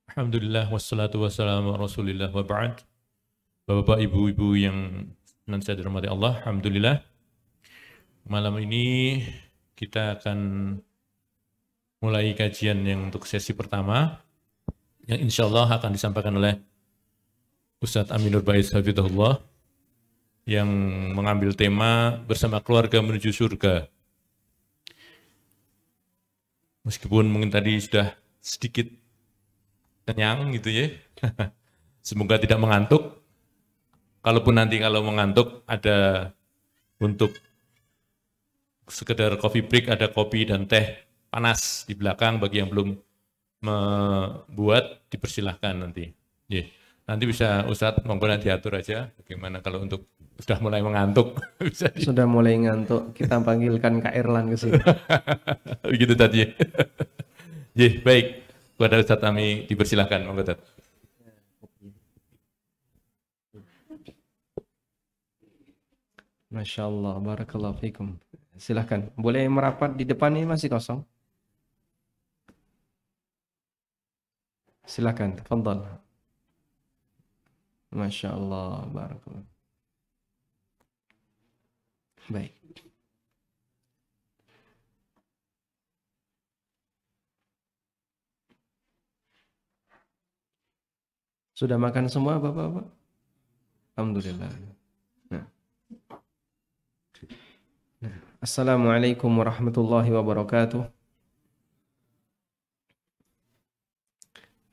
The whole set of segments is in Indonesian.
Alhamdulillah wassalatu wassalamu ala Rasulillah wa ba'd. Bapak-bapak, ibu-ibu yang saya dirahmati Allah, alhamdulillah. Malam ini kita akan mulai kajian yang untuk sesi pertama yang insya Allah akan disampaikan oleh Ustadz Aminur Baiz Hafidhullah yang mengambil tema bersama keluarga menuju surga. Meskipun mungkin tadi sudah sedikit kenyang gitu ya. Semoga tidak mengantuk. Kalaupun nanti kalau mengantuk ada untuk sekedar coffee break, ada kopi dan teh panas di belakang bagi yang belum membuat dipersilahkan nanti. Ya. Nanti bisa Ustadz monggo nanti diatur aja bagaimana kalau untuk sudah mulai mengantuk. Sudah mulai ngantuk, kita panggilkan Kak Erlan ke sini. Begitu tadi ya. Ya, baik. Kepada Ustadz kami dipersilahkan, monggo Ustadz. Masya Allah, barakallahu fikum. Silahkan, boleh merapat di depan ini masih kosong. Silahkan, tafadhal. Masya Allah, barakallahu. Baik. Sudah makan semua Bapak-bapak? Alhamdulillah. Assalamualaikum warahmatullahi wabarakatuh.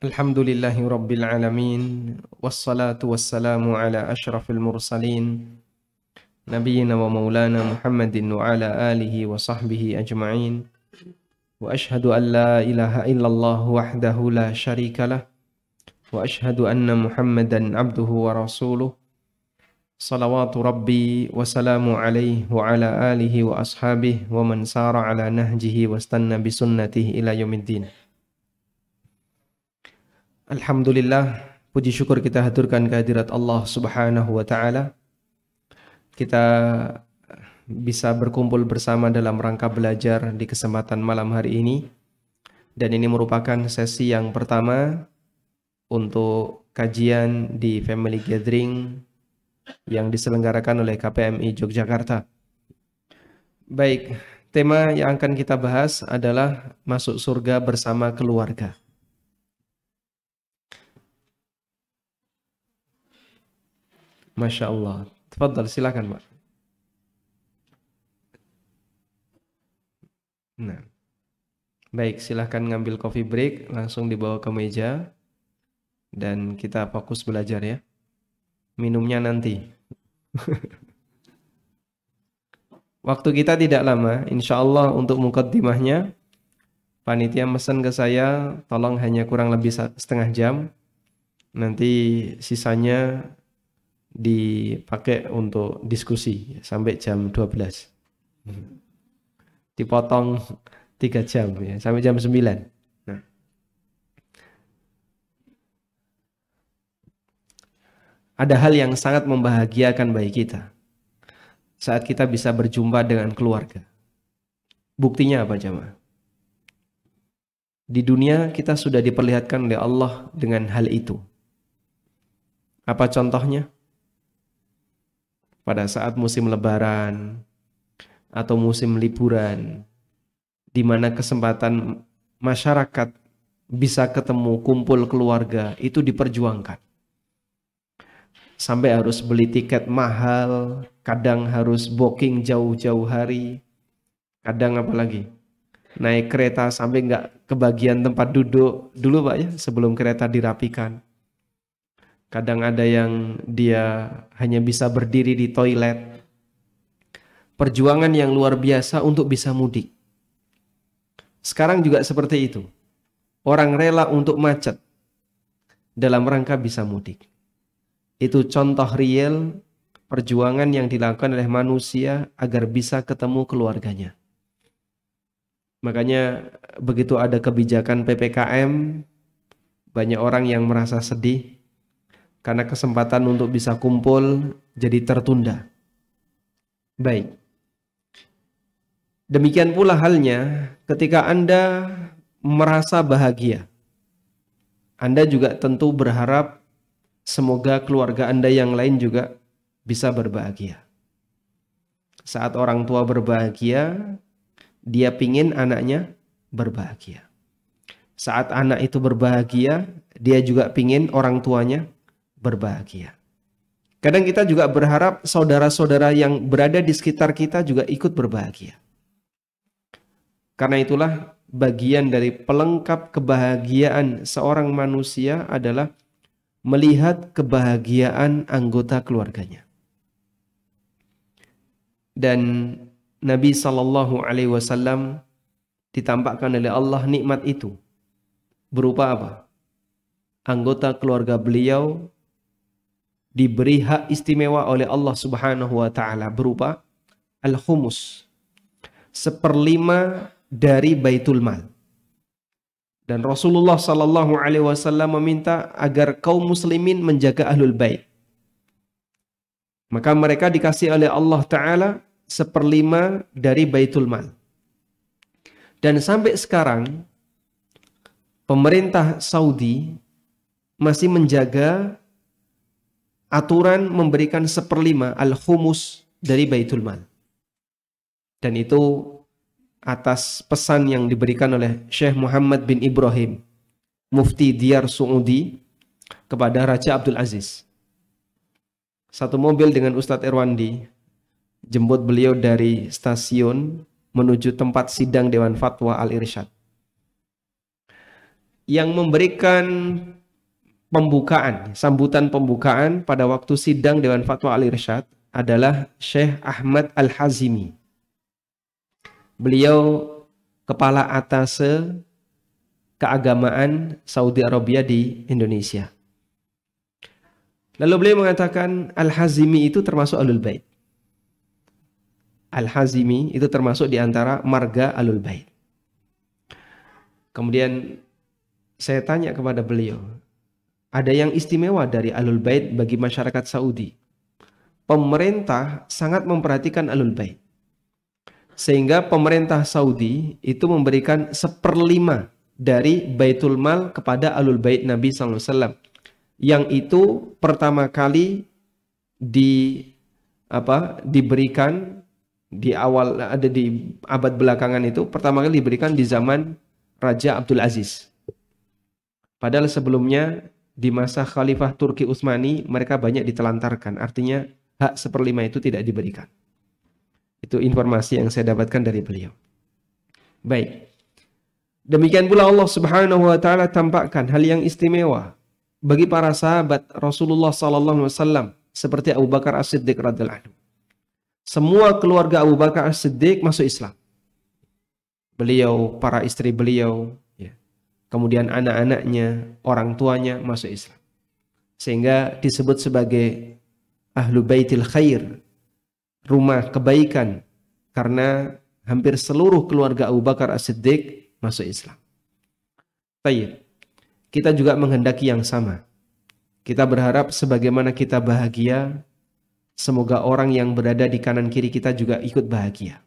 Alhamdulillahi rabbil alamin. Wassalatu wassalamu ala ashrafil mursalin. Nabiyyina wa maulana Muhammadin wa ala alihi wa sahbihi ajma'in. Wa ashhadu an la ilaha illallah wahdahu la syarika lah. Wa ashhadu anna Muhammadan abduhu wa rasuluh. Salawatu Rabbi wa salamu alaihi wa ala alihi wa ashabihi wa man sara ala nahjihi wa stanna bisunnatihi ila yaumiddin. Alhamdulillah, puji syukur kita haturkan kehadirat Allah Subhanahu wa taala. Kita bisa berkumpul bersama dalam rangka belajar di kesempatan malam hari ini. Dan ini merupakan sesi yang pertama untuk kajian di Family Gathering yang diselenggarakan oleh KPMI Yogyakarta. Baik, tema yang akan kita bahas adalah masuk surga bersama keluarga. Masya Allah. Tafadhal, silakan Pak. Nah, baik, silakan ngambil coffee break, langsung dibawa ke meja dan kita fokus belajar ya. Minumnya nanti. Waktu kita tidak lama, insya Allah untuk mukaddimahnya, panitia mesen ke saya, tolong hanya kurang lebih setengah jam. Nanti sisanya dipakai untuk diskusi sampai jam 12. Dipotong 3 jam ya, sampai jam 9. Nah. Ada hal yang sangat membahagiakan bagi kita saat kita bisa berjumpa dengan keluarga. Buktinya apa jemaah? Di dunia kita sudah diperlihatkan oleh Allah dengan hal itu. Apa contohnya? Pada saat musim lebaran atau musim liburan, di mana kesempatan masyarakat bisa ketemu kumpul keluarga itu diperjuangkan. Sampai harus beli tiket mahal, kadang harus booking jauh-jauh hari, kadang apalagi naik kereta sampai nggak kebagian tempat duduk dulu Pak ya, sebelum kereta dirapikan. Kadang ada yang dia hanya bisa berdiri di toilet. Perjuangan yang luar biasa untuk bisa mudik. Sekarang juga seperti itu. Orang rela untuk macet dalam rangka bisa mudik. Itu contoh real perjuangan yang dilakukan oleh manusia agar bisa ketemu keluarganya. Makanya begitu ada kebijakan PPKM, banyak orang yang merasa sedih karena kesempatan untuk bisa kumpul jadi tertunda. Baik. Demikian pula halnya ketika Anda merasa bahagia Anda juga tentu berharap semoga keluarga Anda yang lain juga bisa berbahagia. Saat orang tua berbahagia, dia pingin anaknya berbahagia. Saat anak itu berbahagia, dia juga pingin orang tuanya berbahagia. Kadang kita juga berharap saudara-saudara yang berada di sekitar kita juga ikut berbahagia. Karena itulah bagian dari pelengkap kebahagiaan seorang manusia adalah melihat kebahagiaan anggota keluarganya. Dan Nabi SAW ditampakkan oleh Allah nikmat itu berupa apa? Anggota keluarga beliau diberi hak istimewa oleh Allah Subhanahu wa taala berupa al-khumus, 1/5 dari Baitul Mal. Dan Rasulullah SAW meminta agar kaum muslimin menjaga ahlul bait. Maka mereka dikasih oleh Allah Ta'ala 1/5 dari Baitul Mal. Dan sampai sekarang pemerintah Saudi masih menjaga aturan memberikan 1/5 al-khumus dari Baitul Mal. Dan itu atas pesan yang diberikan oleh Syekh Muhammad bin Ibrahim, Mufti Diyar Saudi, kepada Raja Abdul Aziz. Satu mobil dengan Ustadz Irwandi jemput beliau dari stasiun menuju tempat sidang Dewan Fatwa Al-Irsyad. Yang memberikan pembukaan, sambutan pembukaan pada waktu sidang Dewan Fatwa Al-Irsyad adalah Syekh Ahmad Al-Hazimi. Beliau kepala atase keagamaan Saudi Arabia di Indonesia. Lalu beliau mengatakan Al-Hazimi itu termasuk Ahlul Bait. Al-Hazimi itu termasuk di antara marga Ahlul Bait. Kemudian saya tanya kepada beliau, ada yang istimewa dari Ahlul Bait bagi masyarakat Saudi. Pemerintah sangat memperhatikan Ahlul Bait. Sehingga pemerintah Saudi itu memberikan 1/5 dari Baitul Mal kepada Ahlul Bait Nabi SAW. Yang itu pertama kali diberikan di awal, ada di abad belakangan itu, pertama kali diberikan di zaman Raja Abdul Aziz. Padahal sebelumnya di masa Khalifah Turki Utsmani mereka banyak ditelantarkan, artinya hak 1/5 itu tidak diberikan. Itu informasi yang saya dapatkan dari beliau. Baik. Demikian pula Allah Subhanahu wa taala tampakkan hal yang istimewa bagi para sahabat Rasulullah SAW seperti Abu Bakar As-Siddiq radhiyallahu anhu. Semua keluarga Abu Bakar As-Siddiq masuk Islam. Beliau, para istri beliau, ya. Kemudian anak-anaknya, orang tuanya masuk Islam. Sehingga disebut sebagai Ahlu Baitil Khair, rumah kebaikan, karena hampir seluruh keluarga Abu Bakar As-Siddiq masuk Islam. Baik. Kita juga menghendaki yang sama. Kita berharap sebagaimana kita bahagia, semoga orang yang berada di kanan kiri kita juga ikut bahagia.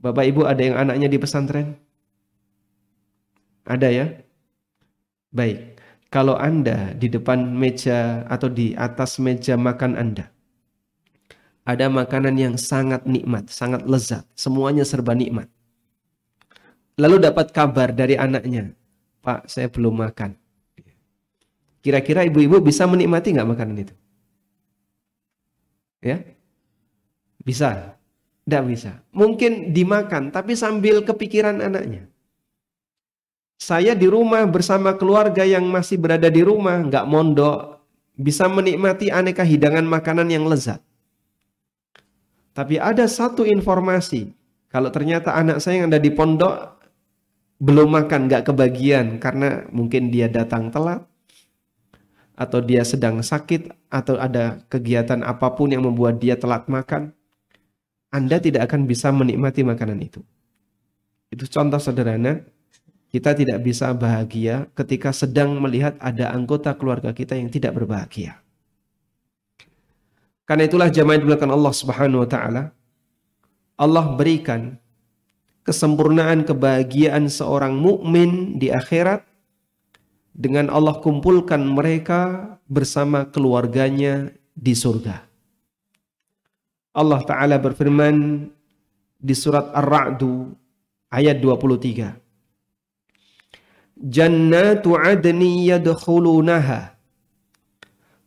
Bapak Ibu, ada yang anaknya di pesantren? Ada ya? Baik. Kalau Anda di depan meja atau di atas meja makan Anda, ada makanan yang sangat nikmat, sangat lezat, semuanya serba nikmat. Lalu dapat kabar dari anaknya, Pak, saya belum makan. Kira-kira ibu-ibu bisa menikmati nggak makanan itu? Ya? Bisa? Tidak bisa. Mungkin dimakan, tapi sambil kepikiran anaknya. Saya di rumah bersama keluarga yang masih berada di rumah, nggak mondok, bisa menikmati aneka hidangan makanan yang lezat. Tapi ada satu informasi, kalau ternyata anak saya yang ada di pondok belum makan, nggak kebagian karena mungkin dia datang telat, atau dia sedang sakit, atau ada kegiatan apapun yang membuat dia telat makan, Anda tidak akan bisa menikmati makanan itu. Itu contoh sederhana, kita tidak bisa bahagia ketika sedang melihat ada anggota keluarga kita yang tidak berbahagia. Karena itulah jamaah yang dimuliakan Allah Subhanahu wa taala, Allah berikan kesempurnaan kebahagiaan seorang mukmin di akhirat dengan Allah kumpulkan mereka bersama keluarganya di surga. Allah Ta'ala berfirman di surat Ar-Ra'du ayat 23. Jannatu adni yadkhulunaha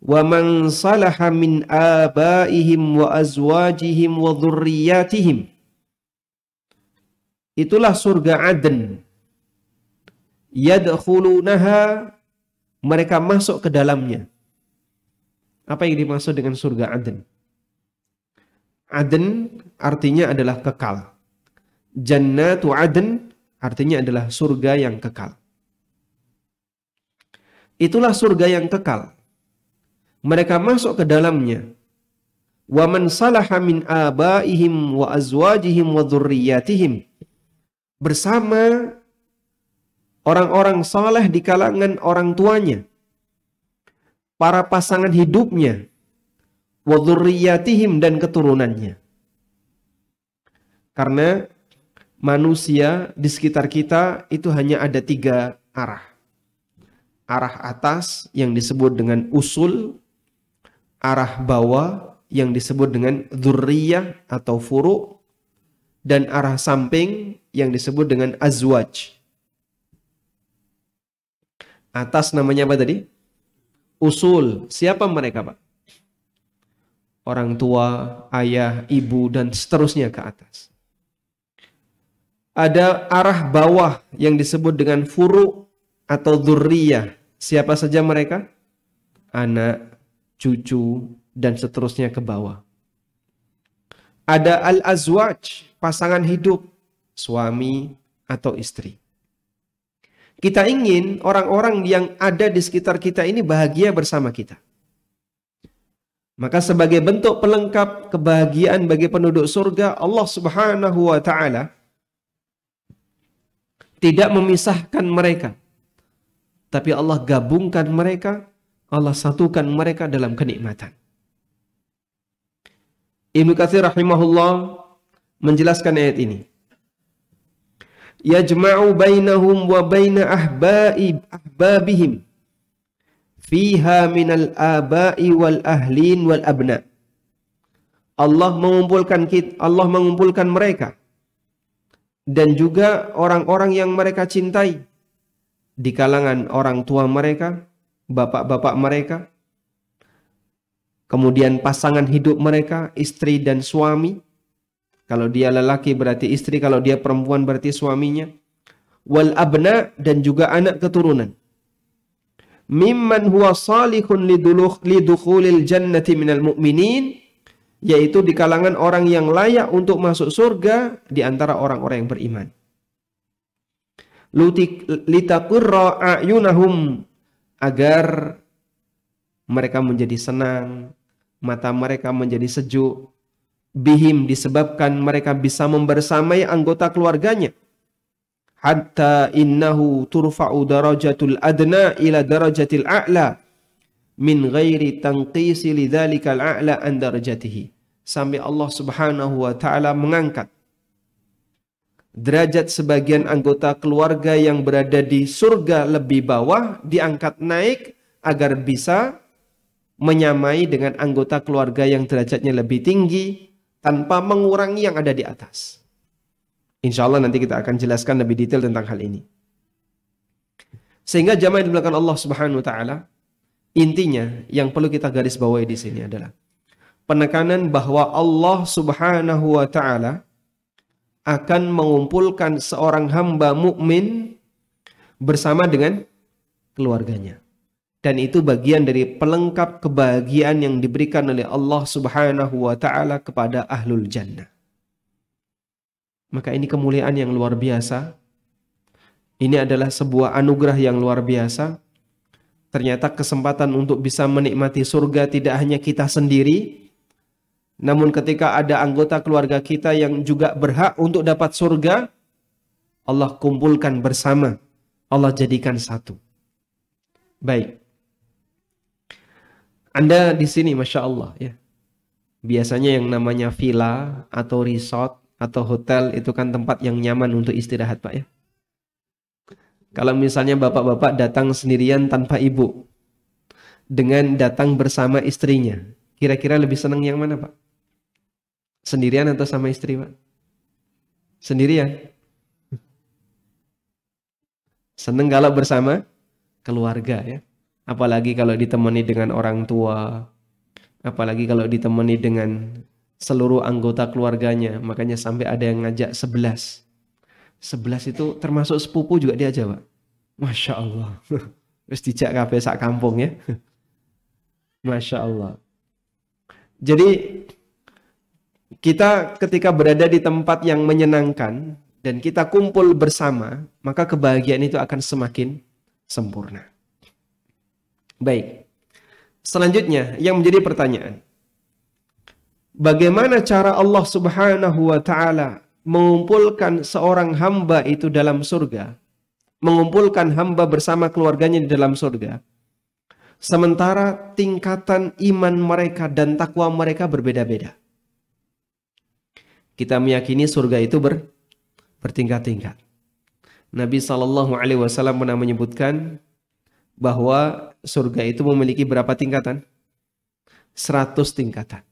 wa man salaha min abaihim wa azwajihim wa dhurriyyatihim. Itulah surga Aden. Yadkhulunaha, mereka masuk ke dalamnya. Apa yang dimaksud dengan surga Aden? Aden artinya adalah kekal. Jannatu Aden artinya adalah surga yang kekal. Itulah surga yang kekal. Mereka masuk ke dalamnya. Wa man salaha min abaihim wa azwajihim wa dhurriyyatihim. Bersama orang-orang saleh di kalangan orang tuanya, para pasangan hidupnya, wa dzurriyyatihim, dan keturunannya. Karena manusia di sekitar kita itu hanya ada 3 arah. Arah atas yang disebut dengan usul, arah bawah yang disebut dengan dzurriyyah atau furu', dan arah samping yang disebut dengan azwaj. Atas namanya apa tadi? Usul. Siapa mereka, Pak? Orang tua, ayah, ibu, dan seterusnya ke atas. Ada arah bawah yang disebut dengan furu' atau dzurriyyah. Siapa saja mereka? Anak, cucu, dan seterusnya ke bawah. Ada al-azwaj, pasangan hidup, suami atau istri. Kita ingin orang-orang yang ada di sekitar kita ini bahagia bersama kita. Maka sebagai bentuk pelengkap kebahagiaan bagi penduduk surga, Allah Subhanahu wa Ta'ala tidak memisahkan mereka, tapi Allah gabungkan mereka, Allah satukan mereka dalam kenikmatan. Ibnu Katsir rahimahullah menjelaskan ayat ini. Yajma'u bainahum wa baina ahbabihim fiha minal aba'i wal ahlin wal abna. Allah mengumpulkan mereka dan juga orang-orang yang mereka cintai di kalangan orang tua mereka, bapak-bapak mereka, kemudian pasangan hidup mereka, istri dan suami. Kalau dia lelaki berarti istri, kalau dia perempuan berarti suaminya. Wal abna, dan juga anak keturunan. Mimman huwa salihun lidukhulil jannati minal mu'minin, yaitu di kalangan orang yang layak untuk masuk surga di antara orang-orang yang beriman. Litaqurra a'yunahum, agar mereka menjadi senang, mata mereka menjadi sejuk, bihim, disebabkan mereka bisa membersamai anggota keluarganya. Hatta innahu turfa'u darajatul adna ila darajatil a'la min ghairi tanqisi lidzalikal a'la an darajatihi. Sampai Allah Subhanahu wa Ta'ala mengangkat derajat sebagian anggota keluarga yang berada di surga lebih bawah, diangkat naik agar bisa menyamai dengan anggota keluarga yang derajatnya lebih tinggi, tanpa mengurangi yang ada di atas. Insya Allah nanti kita akan jelaskan lebih detail tentang hal ini. Sehingga jamaah di belakang Allah Subhanahu wa Ta'ala, intinya yang perlu kita garis bawahi di sini adalah penekanan bahwa Allah Subhanahu wa Ta'ala akan mengumpulkan seorang hamba mukmin bersama dengan keluarganya. Dan itu bagian dari pelengkap kebahagiaan yang diberikan oleh Allah Subhanahu wa Ta'ala kepada ahlul jannah. Maka ini kemuliaan yang luar biasa. Ini adalah sebuah anugerah yang luar biasa. Ternyata kesempatan untuk bisa menikmati surga tidak hanya kita sendiri, namun ketika ada anggota keluarga kita yang juga berhak untuk dapat surga, Allah kumpulkan bersama, Allah jadikan satu. Baik. Anda di sini, Masya Allah, ya. Biasanya yang namanya villa atau resort atau hotel itu kan tempat yang nyaman untuk istirahat, Pak, ya. Kalau misalnya bapak-bapak datang sendirian tanpa ibu, dengan datang bersama istrinya, kira-kira lebih senang yang mana, Pak? Sendirian atau sama istri, Pak? Sendirian. Senang kalau bersama keluarga ya. Apalagi kalau ditemani dengan orang tua, apalagi kalau ditemani dengan seluruh anggota keluarganya. Makanya sampai ada yang ngajak 11. 11 itu termasuk sepupu juga diajak, Pak. Masya Allah. Terus dijak kabeh sak kampung ya. Masya Allah. Jadi kita ketika berada di tempat yang menyenangkan dan kita kumpul bersama, maka kebahagiaan itu akan semakin sempurna. Baik. Selanjutnya yang menjadi pertanyaan. Bagaimana cara Allah Subhanahu wa taala mengumpulkan seorang hamba itu dalam surga? Mengumpulkan hamba bersama keluarganya di dalam surga. Sementara tingkatan iman mereka dan takwa mereka berbeda-beda. Kita meyakini surga itu bertingkat-tingkat. Nabi SAW pernah menyebutkan bahwa surga itu memiliki berapa tingkatan? 100 tingkatan.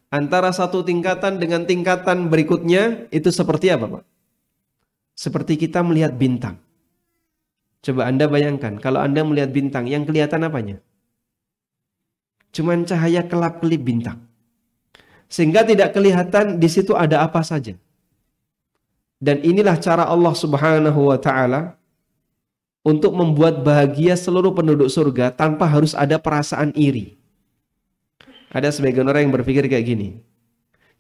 Antara satu tingkatan dengan tingkatan berikutnya itu seperti apa, Pak? Seperti kita melihat bintang. Coba Anda bayangkan, kalau Anda melihat bintang, yang kelihatan apanya? Cuman cahaya kelap-kelip bintang. Sehingga tidak kelihatan di situ ada apa saja. Dan inilah cara Allah Subhanahu wa taala untuk membuat bahagia seluruh penduduk surga tanpa harus ada perasaan iri. Ada sebagian orang yang berpikir kayak gini.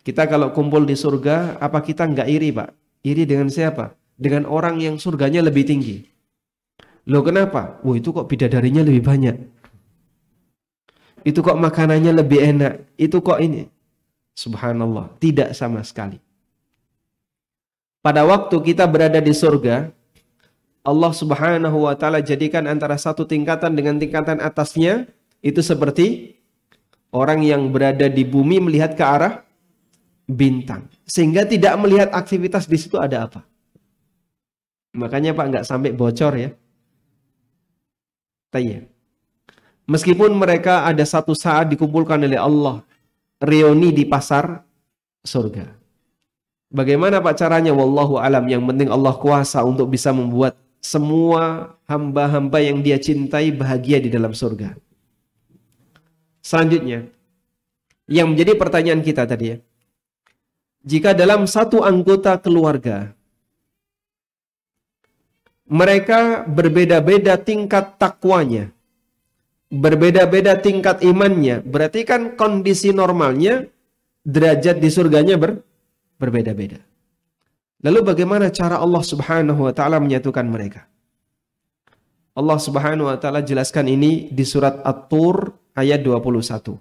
Kita kalau kumpul di surga, apa kita nggak iri, Pak? Iri dengan siapa? Dengan orang yang surganya lebih tinggi. Loh kenapa? Wah itu kok bidadarinya lebih banyak. Itu kok makanannya lebih enak. Itu kok ini. Subhanallah. Tidak sama sekali. Pada waktu kita berada di surga, Allah Subhanahu wa taala jadikan antara satu tingkatan dengan tingkatan atasnya itu seperti orang yang berada di bumi melihat ke arah bintang. Sehingga tidak melihat aktivitas di situ ada apa. Makanya Pak nggak sampai bocor ya. Tanya. Meskipun mereka ada satu saat dikumpulkan oleh Allah, reuni di pasar surga. Bagaimana Pak caranya? Wallahu alam. Yang penting Allah kuasa untuk bisa membuat semua hamba-hamba yang Dia cintai bahagia di dalam surga. Selanjutnya, yang menjadi pertanyaan kita tadi ya. Jika dalam satu anggota keluarga mereka berbeda-beda tingkat takwanya, berbeda-beda tingkat imannya, berarti kan kondisi normalnya derajat di surganya berbeda-beda. Lalu bagaimana cara Allah Subhanahu wa taala menyatukan mereka? Allah Subhanahu wa taala jelaskan ini di surat At-Tur ayat 21.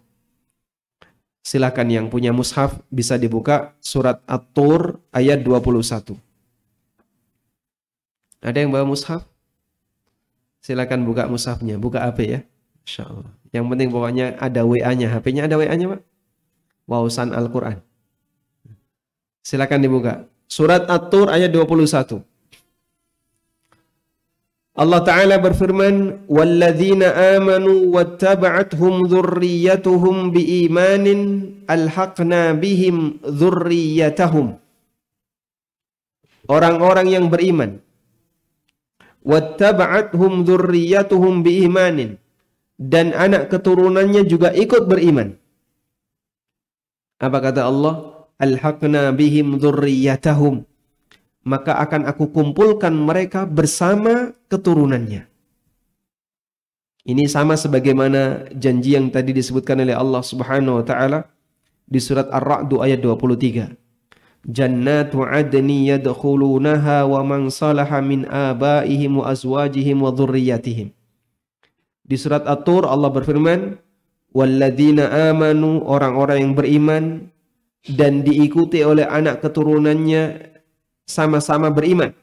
Silakan yang punya mushaf bisa dibuka surat At-Tur ayat 21. Ada yang bawa mushaf? Silakan buka mushafnya, buka HP ya. Insyaallah. Yang penting pokoknya ada WA-nya, HP-nya ada WA-nya, Pak. Wausan Al-Qur'an. Silakan dibuka. Surat At-Tur ayat 21. Allah Ta'ala berfirman, وَالَّذِينَ آمَنُوا وَاتَّبَعَتْهُمْ ذُرِّيَّتُهُمْ بِإِيمَانٍ أَلْحَقْنَا بِهِمْ ذُرِّيَّتَهُمْ. Orang-orang yang beriman. وَاتَّبَعَتْهُمْ ذُرِّيَّتُهُمْ بِإِيمَانٍ. Dan anak keturunannya juga ikut beriman. Apa kata Allah? أَلْحَقْنَا بِهِمْ ذُرِّيَّتَهُمْ. Maka akan aku kumpulkan mereka bersama keturunannya. Ini sama sebagaimana janji yang tadi disebutkan oleh Allah Subhanahu wa taala di surat Ar-Ra'd ayat 23. Jannatu 'adni yadkhulunaha wa man salaha min abaihim wa azwajihim wa dhurriyyatihim. Di surat At-Tur Allah berfirman, walladzina amanu, orang-orang yang beriman dan diikuti oleh anak keturunannya sama-sama beriman.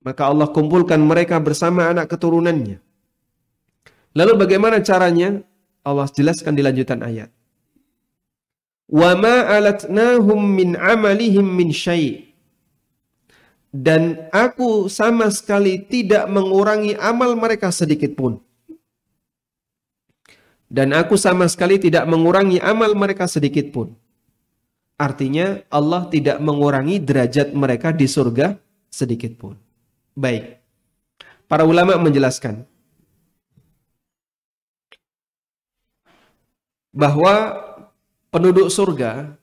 Maka Allah kumpulkan mereka bersama anak keturunannya. Lalu bagaimana caranya? Allah jelaskan di lanjutan ayat. Wa ma alatnahum min amalihim min syai'. dan aku sama sekali tidak mengurangi amal mereka sedikit pun. Dan aku sama sekali tidak mengurangi amal mereka sedikit pun. Artinya Allah tidak mengurangi derajat mereka di surga sedikit pun. Baik. Para ulama menjelaskan bahwa penduduk surga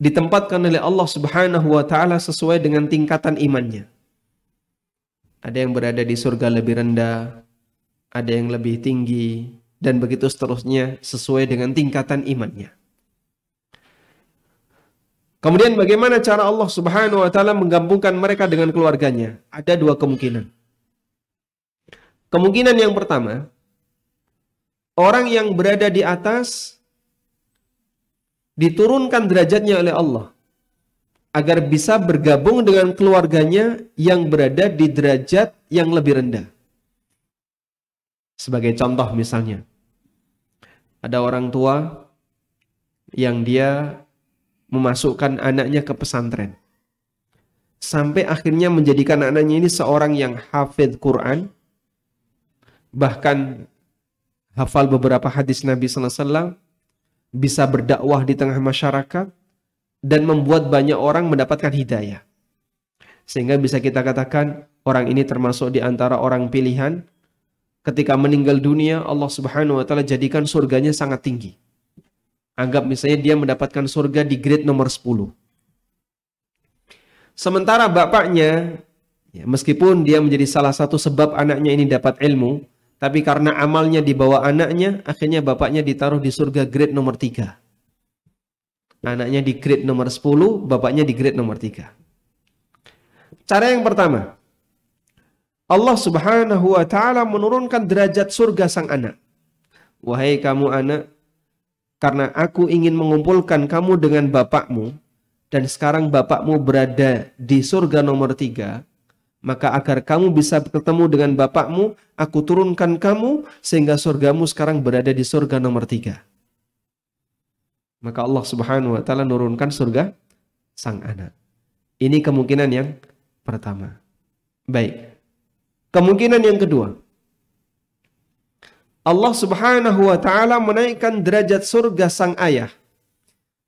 ditempatkan oleh Allah Subhanahu wa taala sesuai dengan tingkatan imannya. Ada yang berada di surga lebih rendah, ada yang lebih tinggi, dan begitu seterusnya sesuai dengan tingkatan imannya. Kemudian bagaimana cara Allah Subhanahu wa taala menggabungkan mereka dengan keluarganya? Ada dua kemungkinan. Kemungkinan yang pertama, orang yang berada di atas diturunkan derajatnya oleh Allah agar bisa bergabung dengan keluarganya yang berada di derajat yang lebih rendah. Sebagai contoh misalnya, ada orang tua yang dia memasukkan anaknya ke pesantren. Sampai akhirnya menjadikan anaknya ini seorang yang hafidh Quran, bahkan hafal beberapa hadis Nabi sallallahu alaihi wasallam, bisa berdakwah di tengah masyarakat, dan membuat banyak orang mendapatkan hidayah. Sehingga bisa kita katakan orang ini termasuk di antara orang pilihan. Ketika meninggal dunia, Allah Subhanahu wa taala jadikan surganya sangat tinggi. Anggap misalnya dia mendapatkan surga di grade nomor 10. Sementara bapaknya, meskipun dia menjadi salah satu sebab anaknya ini dapat ilmu, tapi karena amalnya di bawah anaknya, akhirnya bapaknya ditaruh di surga grade nomor 3. Anaknya di grade nomor 10, bapaknya di grade nomor 3. Cara yang pertama, Allah Subhanahu wa taala menurunkan derajat surga sang anak. Wahai kamu anak, karena aku ingin mengumpulkan kamu dengan bapakmu, dan sekarang bapakmu berada di surga nomor 3, maka agar kamu bisa bertemu dengan bapakmu, aku turunkan kamu sehingga surgamu sekarang berada di surga nomor 3. Maka Allah Subhanahu wa taala nurunkan surga sang anak. Ini kemungkinan yang pertama. Baik. Kemungkinan yang kedua, Allah Subhanahu wa taala menaikkan derajat surga sang ayah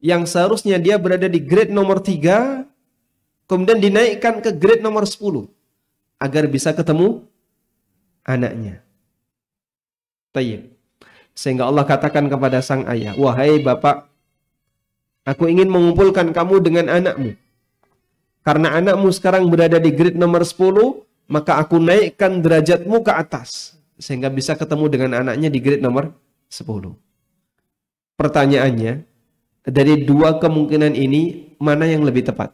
yang seharusnya dia berada di grade nomor 3, kemudian dinaikkan ke grade nomor 10 agar bisa ketemu anaknya. Tayyib. Sehingga Allah katakan kepada sang ayah, wahai bapak, aku ingin mengumpulkan kamu dengan anakmu. Karena anakmu sekarang berada di grade nomor 10, maka aku naikkan derajatmu ke atas. Sehingga bisa ketemu dengan anaknya di grade nomor 10. Pertanyaannya, dari dua kemungkinan ini, mana yang lebih tepat?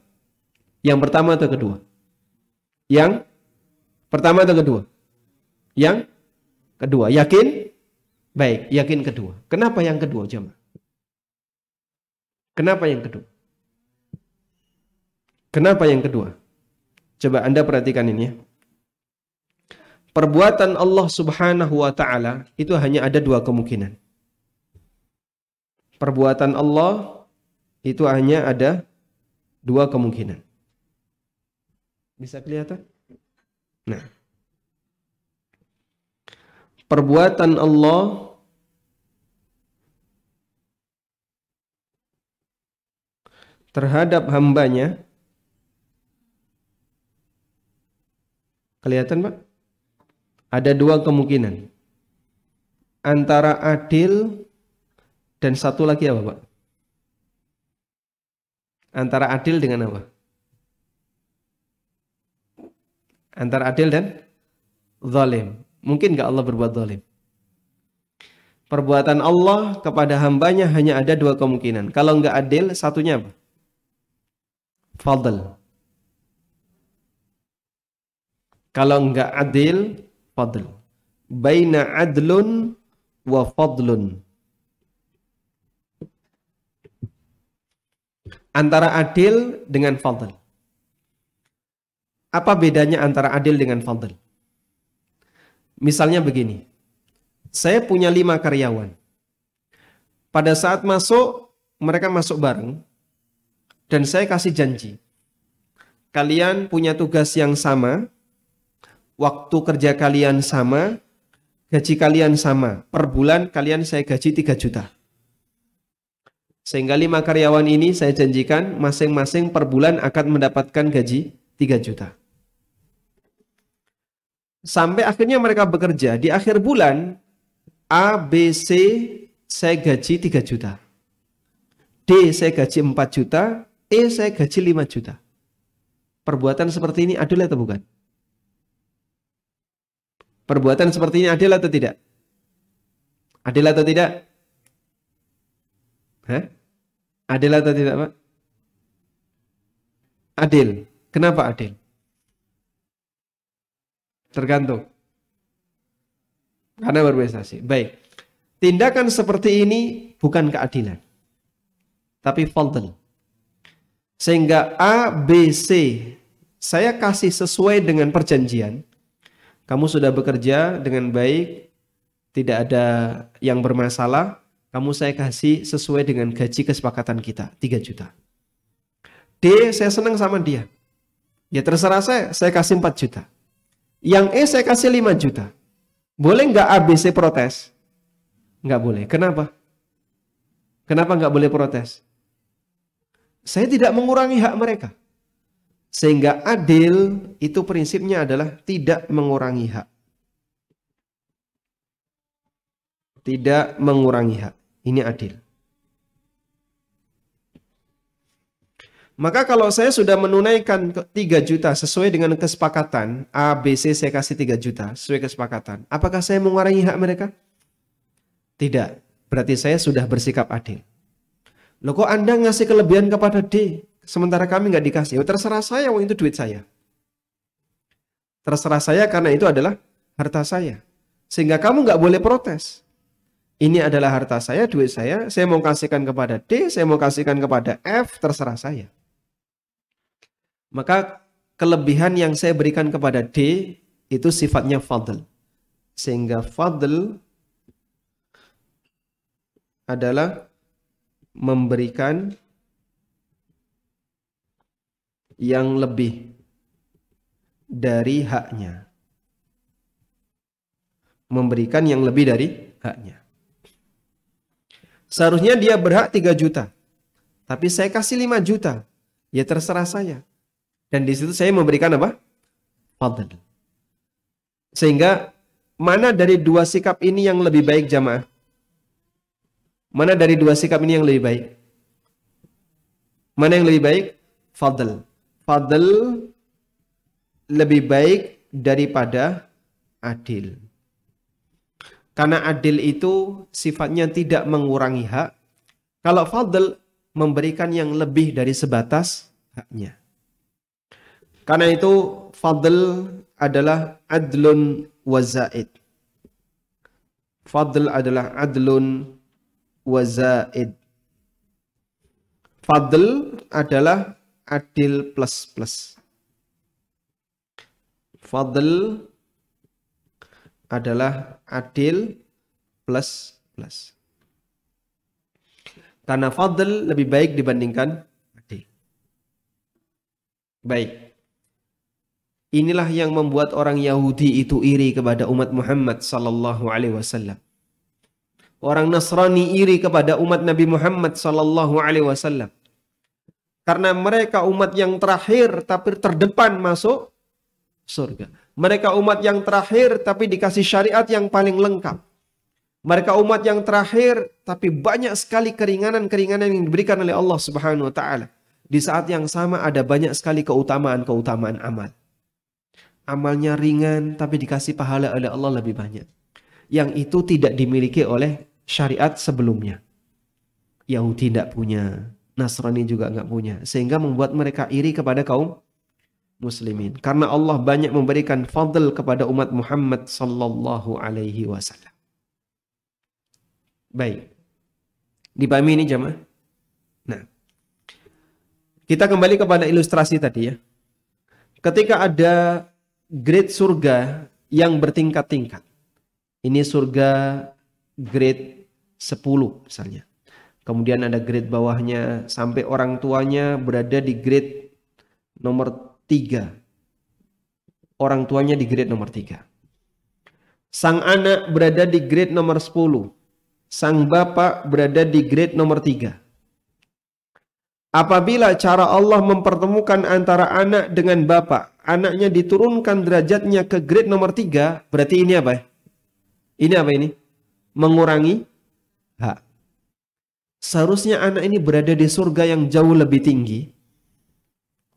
Yang pertama atau kedua? Yang pertama atau kedua? Yang kedua. Yakin? Baik, yakin kedua. Kenapa yang kedua, jemaah? Kenapa yang kedua? Kenapa yang kedua? Coba Anda perhatikan ini ya. Perbuatan Allah Subhanahu wa taala itu hanya ada dua kemungkinan. Perbuatan Allah itu hanya ada dua kemungkinan. Bisa kelihatan? Nah, perbuatan Allah terhadap hambanya, kelihatan Pak? Ada dua kemungkinan. Antara adil dan satu lagi apa Pak? Antara adil dengan apa? Antara adil dan zalim. Mungkin nggak Allah berbuat zalim? Perbuatan Allah kepada hambanya hanya ada dua kemungkinan. Kalau nggak adil, satunya apa? Fadl. Kalau nggak adil, fadl. Baina adlun wa fadlun. Antara adil dengan fadl. Apa bedanya antara adil dengan fadl? Misalnya begini. Saya punya 5 karyawan. Pada saat masuk, mereka masuk bareng. Dan saya kasih janji. kalian punya tugas yang sama, waktu kerja kalian sama, gaji kalian sama. Per bulan kalian saya gaji 3 juta. Sehingga 5 karyawan ini saya janjikan masing-masing per bulan akan mendapatkan gaji 3 juta. Sampai akhirnya mereka bekerja. Di akhir bulan, A, B, C saya gaji 3 juta. D saya gaji 4 juta. E saya gaji 5 juta. Perbuatan seperti ini adil atau bukan? Perbuatan seperti ini adil atau tidak? Adil atau tidak? Hah? Adil atau tidak, Pak? Adil. Kenapa adil? Tergantung. Karena berprestasi. Baik. Tindakan seperti ini bukan keadilan, tapi fadl. Sehingga A, B, C saya kasih sesuai dengan perjanjian. Kamu sudah bekerja dengan baik, tidak ada yang bermasalah. Kamu saya kasih sesuai dengan gaji kesepakatan kita, 3 juta. D, saya senang sama dia. Ya terserah saya kasih 4 juta. Yang E saya kasih 5 juta. Boleh nggak ABC protes? Nggak boleh. Kenapa? Kenapa nggak boleh protes? Saya tidak mengurangi hak mereka. Sehingga adil itu prinsipnya adalah tidak mengurangi hak. Tidak mengurangi hak. Ini adil. Maka kalau saya sudah menunaikan 3 juta sesuai dengan kesepakatan, A, B, C saya kasih 3 juta sesuai kesepakatan. Apakah saya mengurangi hak mereka? Tidak. Berarti saya sudah bersikap adil. Loh kok Anda ngasih kelebihan kepada D, sementara kami nggak dikasih? Oh, terserah saya, itu duit saya. Terserah saya karena itu adalah harta saya. Sehingga kamu nggak boleh protes. Ini adalah harta saya, duit saya mau kasihkan kepada D, saya mau kasihkan kepada F, terserah saya. Maka kelebihan yang saya berikan kepada D itu sifatnya fadl. Sehingga fadl adalah memberikan yang lebih dari haknya. Memberikan yang lebih dari haknya. Seharusnya dia berhak 3 juta. Tapi saya kasih 5 juta. Ya terserah saya. Dan di situ saya memberikan apa? Fadl. Sehingga mana dari dua sikap ini yang lebih baik jamaah? Mana dari dua sikap ini yang lebih baik? Mana yang lebih baik? Fadl. Fadl lebih baik daripada adil. Karena adil itu sifatnya tidak mengurangi hak. Kalau fadl memberikan yang lebih dari sebatas haknya. Karena itu fadl adalah adlun wa zaid. Fadl adalah adlun wa zaid. Fadl adalah adil plus plus. Fadl adalah adil plus plus. Karena fadl lebih baik dibandingkan adil. Baik. Inilah yang membuat orang Yahudi itu iri kepada umat Muhammad sallallahu alaihi wasallam. Orang Nasrani iri kepada umat Nabi Muhammad sallallahu alaihi wasallam. Karena mereka umat yang terakhir tapi terdepan masuk surga. Mereka umat yang terakhir tapi dikasih syariat yang paling lengkap. Mereka umat yang terakhir tapi banyak sekali keringanan-keringanan yang diberikan oleh Allah Subhanahu wa taala. Di saat yang sama ada banyak sekali keutamaan-keutamaan amal. Amalnya ringan tapi dikasih pahala oleh Allah lebih banyak. Yang itu tidak dimiliki oleh syariat sebelumnya. Yahudi tidak punya, Nasrani juga nggak punya, sehingga membuat mereka iri kepada kaum muslimin. Karena Allah banyak memberikan fadl kepada umat Muhammad sallallahu alaihi wasallam. Baik. Dipahami ini jamaah? Nah, kita kembali kepada ilustrasi tadi ya. Ketika ada grade surga yang bertingkat-tingkat. Ini surga grade 10 misalnya. Kemudian ada grade bawahnya sampai orang tuanya berada di grade nomor 3. Orang tuanya di grade nomor 3. Sang anak berada di grade nomor 10. Sang bapak berada di grade nomor 3. Apabila cara Allah mempertemukan antara anak dengan bapak, anaknya diturunkan derajatnya ke grade nomor 3, berarti ini apa? Ini apa ini? Mengurangi hak. Seharusnya anak ini berada di surga yang jauh lebih tinggi.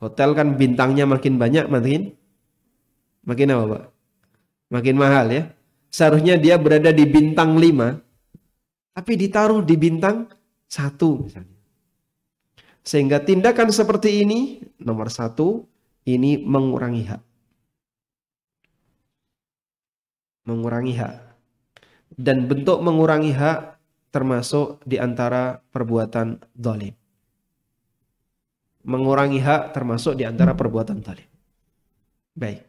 Hotel kan bintangnya makin banyak, makin apa, Pak? Makin mahal ya. Seharusnya dia berada di bintang 5, tapi ditaruh di bintang 1 misalnya. Sehingga tindakan seperti ini, nomor 1, ini mengurangi hak. Mengurangi hak. Dan bentuk mengurangi hak termasuk di antara perbuatan zalim. Mengurangi hak termasuk di antara perbuatan zalim. Baik.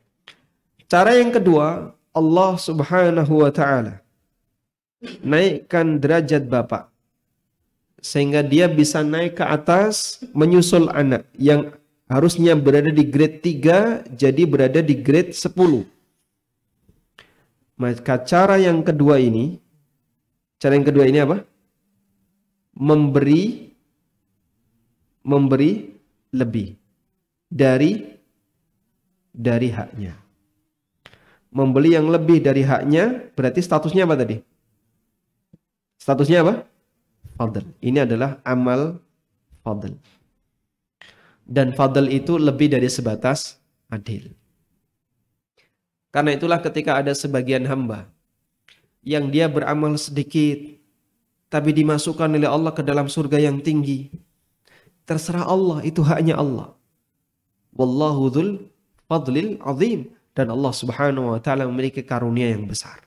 Cara yang kedua, Allah Subhanahu wa taala naikkan derajat bapak sehingga dia bisa naik ke atas menyusul anak yang harusnya berada di grade 3 jadi berada di grade 10. Maka cara yang kedua ini apa? Memberi lebih dari haknya. Membeli yang lebih dari haknya berarti statusnya apa tadi? Statusnya apa? Fadl. Ini adalah amal fadl. Dan fadl itu lebih dari sebatas adil. Karena itulah ketika ada sebagian hamba yang dia beramal sedikit tapi dimasukkan oleh Allah ke dalam surga yang tinggi. Terserah Allah, itu haknya Allah. Wallahu dzul fadlil azim. Dan Allah Subhanahu wa taala memiliki karunia yang besar.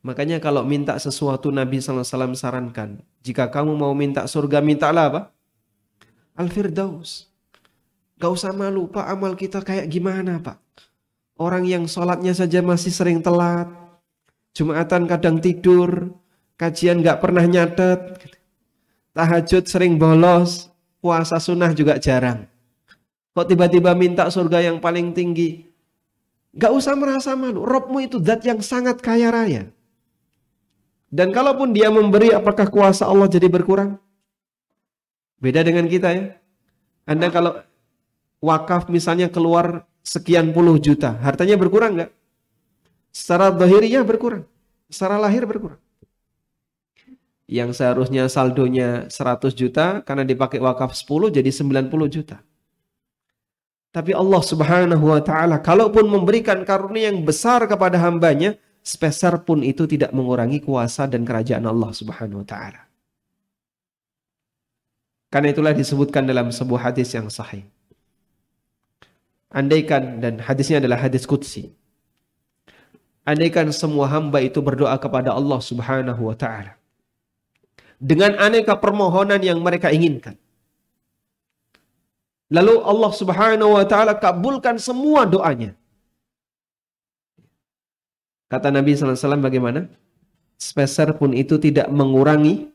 Makanya kalau minta sesuatu Nabi sallallahu alaihi wasallam sarankan, jika kamu mau minta surga, mintalah apa? Al-Firdaus. Gak usah malu, Pak, amal kita kayak gimana, Pak? Orang yang sholatnya saja masih sering telat, Jumatan kadang tidur, kajian gak pernah nyatet, tahajud sering bolos, puasa sunnah juga jarang. Kok tiba-tiba minta surga yang paling tinggi? Gak usah merasa malu, Robmu itu zat yang sangat kaya raya. Dan kalaupun dia memberi, apakah kuasa Allah jadi berkurang? Beda dengan kita ya. Anda kalau wakaf misalnya keluar sekian puluh juta, hartanya berkurang nggak? Secara zahiriyah berkurang, secara lahir berkurang. Yang seharusnya saldonya 100 juta, karena dipakai wakaf 10 jadi 90 juta. Tapi Allah Subhanahu wa ta'ala kalaupun memberikan karunia yang besar kepada hambanya, sepeser pun itu tidak mengurangi kuasa dan kerajaan Allah Subhanahu wa ta'ala. Karena itulah disebutkan dalam sebuah hadis yang sahih. Andaikan, dan hadisnya adalah hadis qudsi. Andaikan semua hamba itu berdoa kepada Allah Subhanahu wa ta'ala dengan aneka permohonan yang mereka inginkan. Lalu Allah Subhanahu wa ta'ala kabulkan semua doanya. Kata Nabi SAW bagaimana? Sepeser pun itu tidak mengurangi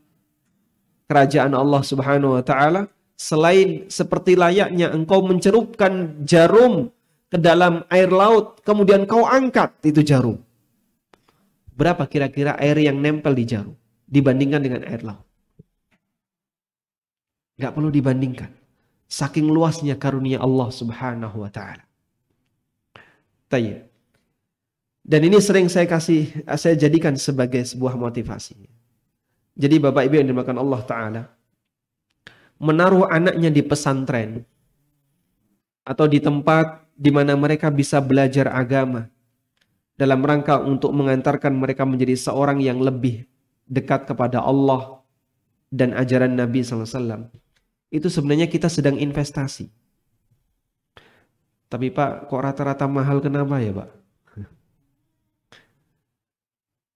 kerajaan Allah Subhanahu wa ta'ala, selain seperti layaknya engkau mencerupkan jarum ke dalam air laut, kemudian kau angkat itu jarum. Berapa kira-kira air yang nempel di jarum dibandingkan dengan air laut? Gak perlu dibandingkan. Saking luasnya karunia Allah Subhanahu wa ta'ala. Tayyib. Dan ini sering saya jadikan sebagai sebuah motivasi. Jadi Bapak Ibu yang dimakan Allah Ta'ala, menaruh anaknya di pesantren atau di tempat di mana mereka bisa belajar agama dalam rangka untuk mengantarkan mereka menjadi seorang yang lebih dekat kepada Allah dan ajaran Nabi SAW. Itu sebenarnya kita sedang investasi. Tapi Pak, kok rata-rata mahal, kenapa ya Pak?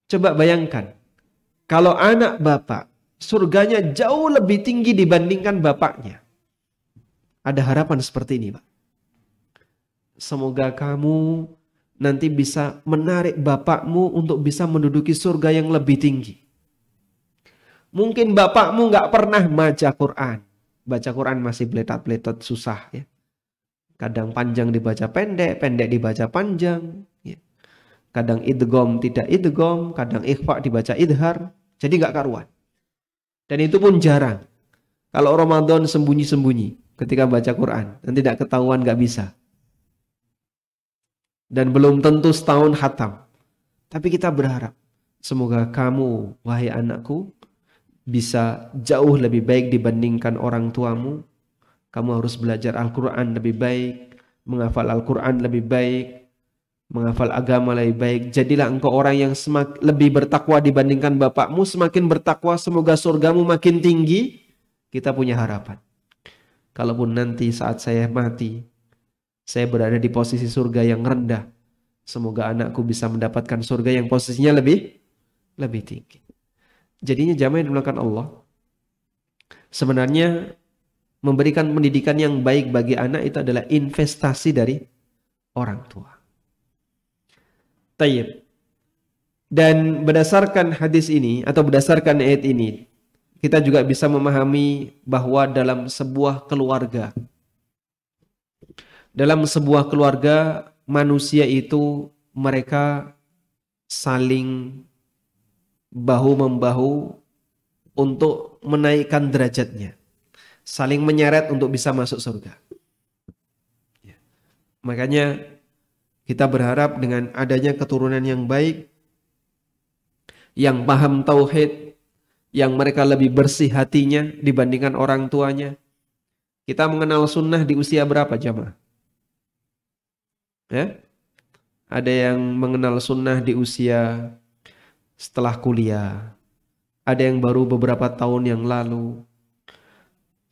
Coba bayangkan, kalau anak Bapak surganya jauh lebih tinggi dibandingkan bapaknya. Ada harapan seperti ini Pak. Semoga kamu nanti bisa menarik bapakmu untuk bisa menduduki surga yang lebih tinggi. Mungkin bapakmu gak pernah baca Quran. Baca Quran masih beletot-beletot susah ya. Kadang panjang dibaca pendek, pendek dibaca panjang. Ya. Kadang idgham tidak idgham, kadang ikhfa dibaca idhar. Jadi nggak karuan. Dan itu pun jarang. Kalau Ramadan sembunyi-sembunyi ketika baca Quran, dan tidak ketahuan nggak bisa. Dan belum tentu setahun khatam. Tapi kita berharap, semoga kamu, wahai anakku, bisa jauh lebih baik dibandingkan orang tuamu. Kamu harus belajar Al-Quran lebih baik, menghafal Al-Quran lebih baik, menghafal agama lebih baik. Jadilah engkau orang yang lebih bertakwa dibandingkan bapakmu. Semakin bertakwa, semoga surgamu makin tinggi. Kita punya harapan. Kalaupun nanti saat saya mati, saya berada di posisi surga yang rendah, semoga anakku bisa mendapatkan surga yang posisinya lebih tinggi. Jadinya jamaah yang dimulakan Allah, sebenarnya memberikan pendidikan yang baik bagi anak itu adalah investasi dari orang tua. Tayyib. Dan berdasarkan hadis ini atau berdasarkan ayat ini, kita juga bisa memahami bahwa dalam sebuah keluarga manusia itu mereka saling bahu-membahu untuk menaikkan derajatnya, saling menyeret untuk bisa masuk surga. Makanya kita berharap dengan adanya keturunan yang baik, yang paham tauhid, yang mereka lebih bersih hatinya dibandingkan orang tuanya. Kita mengenal sunnah di usia berapa jamaah? Ya? Ada yang mengenal sunnah di usia setelah kuliah. Ada yang baru beberapa tahun yang lalu.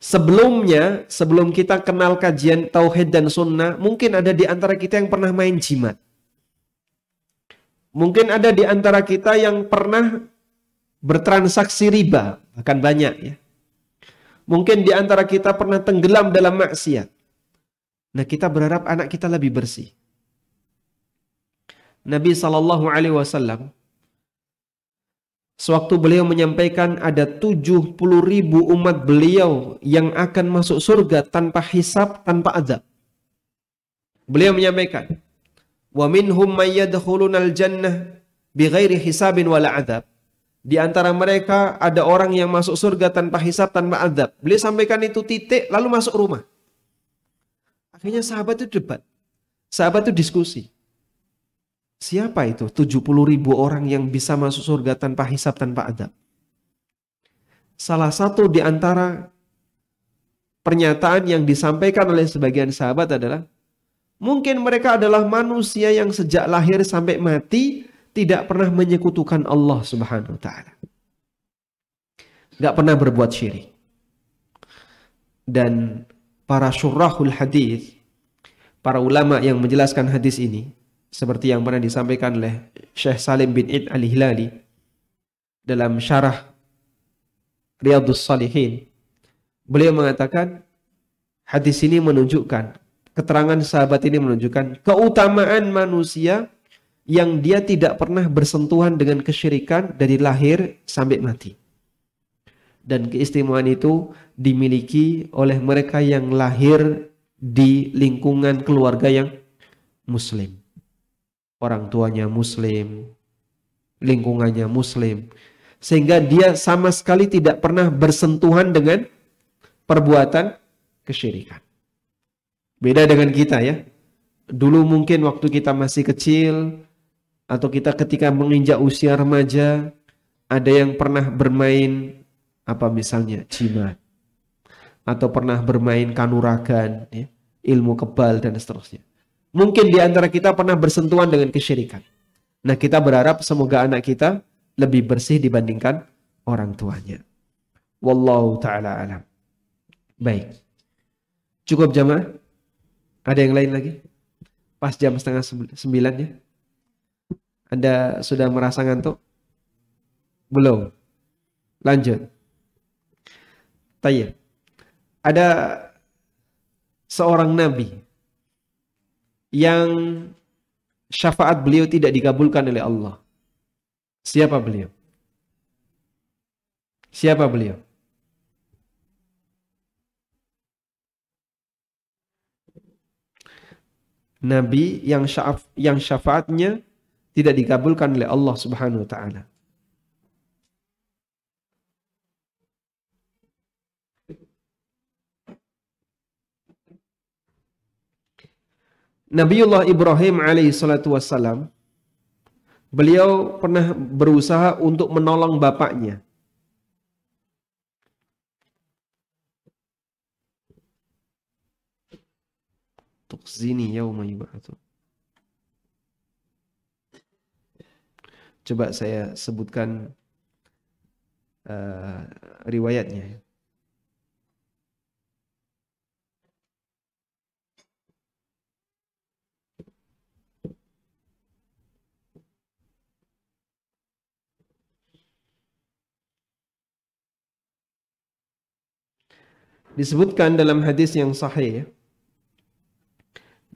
Sebelumnya, sebelum kita kenal kajian tauhid dan sunnah, mungkin ada di antara kita yang pernah main jimat. Mungkin ada di antara kita yang pernah bertransaksi riba, bahkan banyak ya. Mungkin di antara kita pernah tenggelam dalam maksiat. Nah, kita berharap anak kita lebih bersih. Nabi SAW, sewaktu beliau menyampaikan ada 70.000 umat beliau yang akan masuk surga tanpa hisab, tanpa azab. Beliau menyampaikan, wa minhum may yadkhulunal jannah bighairi hisabin wala azab. Di antara mereka ada orang yang masuk surga tanpa hisab, tanpa azab. Beliau sampaikan itu titik, lalu masuk rumah. Akhirnya sahabat itu debat. Sahabat itu diskusi. Siapa itu 70.000 orang yang bisa masuk surga tanpa hisab, tanpa azab? Salah satu di antara pernyataan yang disampaikan oleh sebagian sahabat adalah, mungkin mereka adalah manusia yang sejak lahir sampai mati tidak pernah menyekutukan Allah Subhanahu wa taala. Gak pernah berbuat syirik. Dan para syurahul hadis, para ulama yang menjelaskan hadis ini, seperti yang pernah disampaikan oleh Syekh Salim bin Id al-Hilali dalam syarah Riyadhus Shalihin, beliau mengatakan hadis ini menunjukkan, keterangan sahabat ini menunjukkan keutamaan manusia yang dia tidak pernah bersentuhan dengan kesyirikan dari lahir sampai mati. Dan keistimewaan itu dimiliki oleh mereka yang lahir di lingkungan keluarga yang muslim. Orang tuanya muslim, lingkungannya muslim. Sehingga dia sama sekali tidak pernah bersentuhan dengan perbuatan kesyirikan. Beda dengan kita ya. Dulu mungkin waktu kita masih kecil, atau kita ketika menginjak usia remaja, ada yang pernah bermain misalnya jimat, atau pernah bermain kanuragan, ya, ilmu kebal dan seterusnya. Mungkin di antara kita pernah bersentuhan dengan kesyirikan. Nah, kita berharap semoga anak kita lebih bersih dibandingkan orang tuanya. Wallahu ta'ala alam. Baik. Cukup jamaah? Ada yang lain lagi? Pas jam 8:30 ya? Anda sudah merasa ngantuk? Belum? Lanjut. Tayyib. Ada seorang nabi yang syafaat beliau tidak dikabulkan oleh Allah. Siapa beliau? Siapa beliau? nabi yang syafaatnya tidak dikabulkan oleh Allah Subhanahu wa taala. Nabiullah Ibrahim alaihi salatu wassalam, beliau pernah berusaha untuk menolong bapaknya. Tukhzini yauma yub'atsun. Coba saya sebutkan riwayatnya. Disebutkan dalam hadis yang sahih,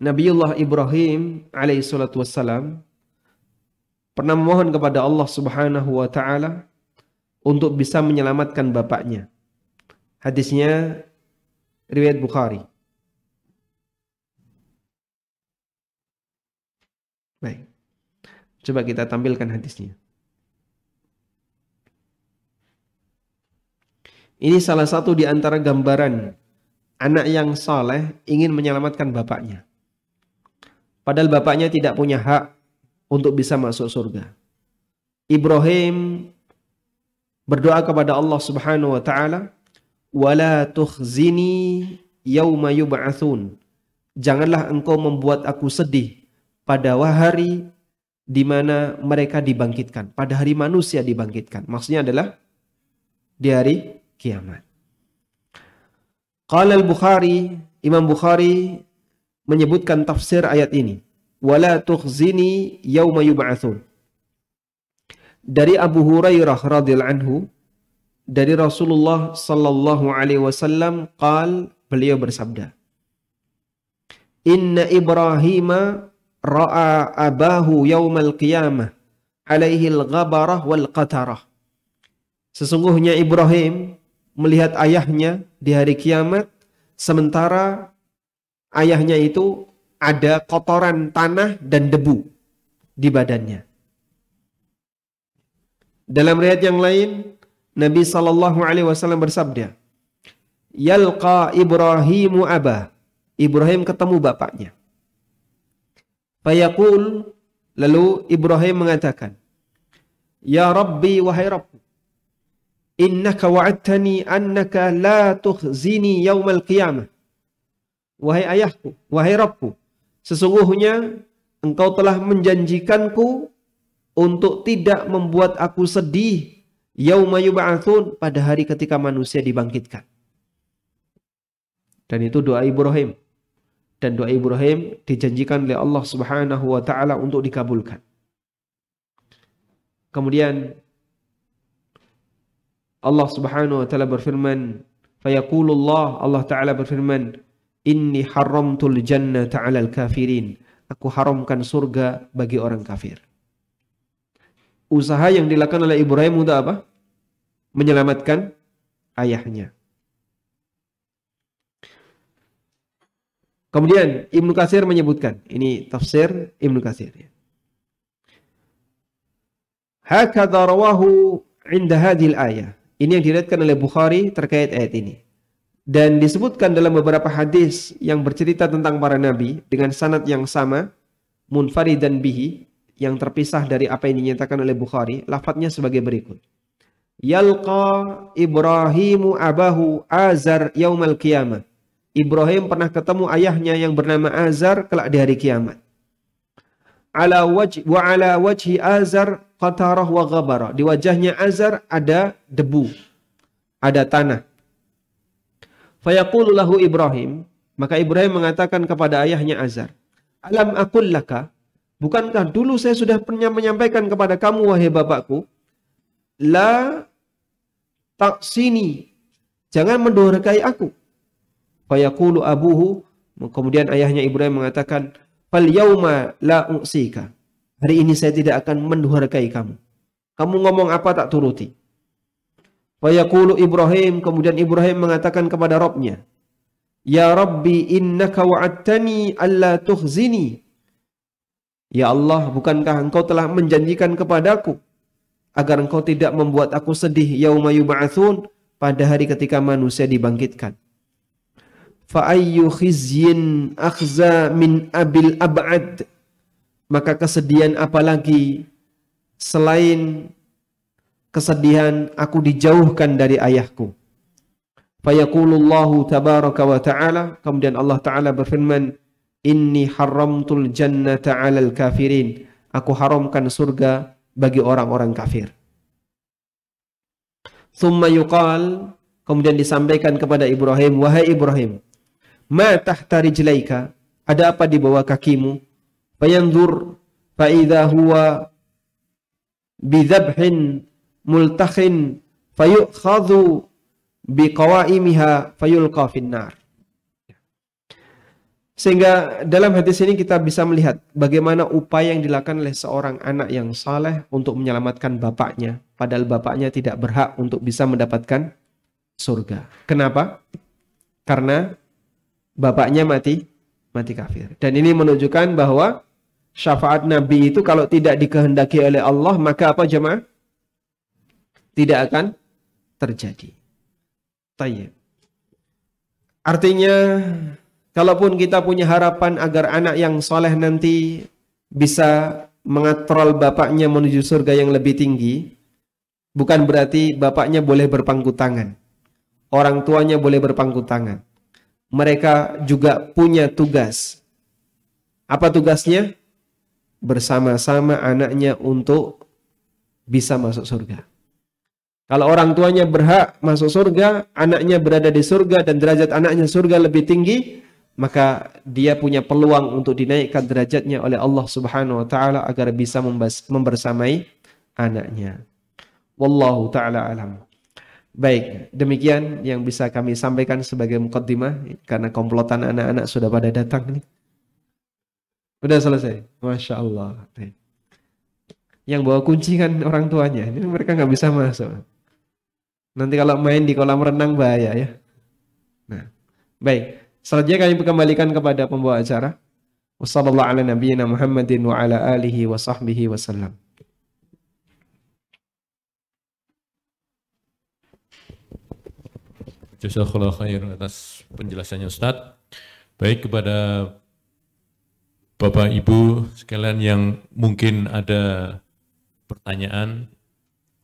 Nabiullah Ibrahim alaihi salatu wassalam pernah memohon kepada Allah Subhanahu wa taala untuk bisa menyelamatkan bapaknya. Hadisnya riwayat Bukhari. Baik. Coba kita tampilkan hadisnya. Ini salah satu di antara gambaran anak yang saleh ingin menyelamatkan bapaknya. Padahal bapaknya tidak punya hak untuk bisa masuk surga. Ibrahim berdoa kepada Allah Subhanahu wa taala, "Wala tukhzini yauma yub'atsun." Janganlah engkau membuat aku sedih pada hari di mana mereka dibangkitkan, pada hari manusia dibangkitkan. Maksudnya adalah di hari kiamat. Qala al-Bukhari, Imam Bukhari menyebutkan tafsir ayat ini, wala tukhzini yauma yub'atsun. Dari Abu Hurairah radhiyallahu anhu, dari Rasulullah sallallahu alaihi wasallam beliau bersabda, Inna Ibrahim ra'a abahu yaumal qiyamah alaihi al-ghabarah wal qatarah. Sesungguhnya Ibrahim melihat ayahnya di hari kiamat, sementara ayahnya itu ada kotoran tanah dan debu di badannya. Dalam riwayat yang lain, Nabi SAW bersabda, Yalqa Ibrahimu abah. Ibrahim ketemu bapaknya. Fayaqul, lalu Ibrahim mengatakan, Ya Rabbi, wahai Rabbku, Innaka wa'adtani annaka la tukhzini yaumal qiyamah. Wahai ayahku, wahai Rabbku, sesungguhnya engkau telah menjanjikanku untuk tidak membuat aku sedih yauma yub'atsun, pada hari ketika manusia dibangkitkan. Dan itu doa Ibrahim. Dan doa Ibrahim dijanjikan oleh Allah Subhanahu wa taala untuk dikabulkan. Kemudian Allah Subhanahu wa taala berfirman, fayaqulullah, Allah taala berfirman, inni haramtul jannata 'alal kafirin. Aku haramkan surga bagi orang kafir. Usaha yang dilakukan oleh Ibrahim untuk apa? Menyelamatkan ayahnya. Kemudian Ibnu Katsir menyebutkan, ini tafsir Ibnu Katsir. Hakadha rawahu 'inda hadhil ayah. Ini yang diriwayatkan oleh Bukhari terkait ayat ini. Dan disebutkan dalam beberapa hadis yang bercerita tentang para nabi dengan sanad yang sama, munfaridan bihi, yang terpisah dari apa yang dinyatakan oleh Bukhari, lafadznya sebagai berikut. Yalqa Ibrahimu abahu Azar yaumal qiyamah. Ibrahim pernah ketemu ayahnya yang bernama Azar kelak di hari kiamat. Ala wajhi Azar qatarah wa ghabara. Di wajahnya Azar ada debu, ada tanah. Fayaqulu lahu Ibrahim, maka Ibrahim mengatakan kepada ayahnya Azar, Alam aqul laka, bukankah dulu saya sudah pernah menyampaikan kepada kamu wahai bapakku, la taqsini, jangan mendurhakai aku. Fayaqulu abuhu, kemudian ayahnya Ibrahim mengatakan, fal yauma la u'sika. Hari ini saya tidak akan mendurhakai kamu. Kamu ngomong apa tak turuti. Fayaqulu Ibrahim, kemudian Ibrahim mengatakan kepada Rabbnya, Ya Rabbi innaka wa'adtani alla tukhzini. Ya Allah, bukankah engkau telah menjanjikan kepadaku agar engkau tidak membuat aku sedih yauma yub'atsun, pada hari ketika manusia dibangkitkan. Fa ayyu khizyin akhza min abil ab'ad. Maka kesedihan apalagi selain kesedihan aku dijauhkan dari ayahku. Fayaqulullahu tabaraka wa ta'ala, kemudian Allah Ta'ala berfirman, inni haramtul jannata 'alal kafirin. Aku haramkan surga bagi orang-orang kafir. Thumma yuqal, kemudian disampaikan kepada Ibrahim, wahai Ibrahim, ma tahta rijlaika, ada apa di bawah kakimu? Fayanzur fa idza huwa bidhabhin multakhin fayukhadhu biqawaimiha fayulqa finnar. Sehingga dalam hadis ini kita bisa melihat bagaimana upaya yang dilakukan oleh seorang anak yang saleh untuk menyelamatkan bapaknya, padahal bapaknya tidak berhak untuk bisa mendapatkan surga. Kenapa? Karena bapaknya mati kafir. Dan ini menunjukkan bahwa syafaat Nabi itu kalau tidak dikehendaki oleh Allah, maka apa jemaah? Tidak akan terjadi. Tayyib. Artinya, kalaupun kita punya harapan agar anak yang soleh nanti bisa mengatrol bapaknya menuju surga yang lebih tinggi, bukan berarti bapaknya boleh berpangku tangan. Orang tuanya boleh berpangku tangan. Mereka juga punya tugas. Apa tugasnya? Bersama-sama anaknya untuk bisa masuk surga. Kalau orang tuanya berhak masuk surga, anaknya berada di surga dan derajat anaknya surga lebih tinggi, maka dia punya peluang untuk dinaikkan derajatnya oleh Allah Subhanahu wa taala agar bisa membersamai anaknya. Wallahu taala alam. Baik, demikian yang bisa kami sampaikan sebagai muqaddimah karena komplotan anak-anak sudah pada datang nih. Sudah selesai. Masya Allah. Yang bawa kunci kan orang tuanya. Ini mereka nggak bisa masuk. Nanti kalau main di kolam renang bahaya ya. Nah, baik. Selanjutnya kami kembalikan kepada pembawa acara. Wassallallahu ala nabiyyina Muhammadin wa ala alihi wa sahbihi wasallam. Jazakallahu khair atas penjelasannya Ustadz. Baik, kepada Bapak Ibu sekalian yang mungkin ada pertanyaan,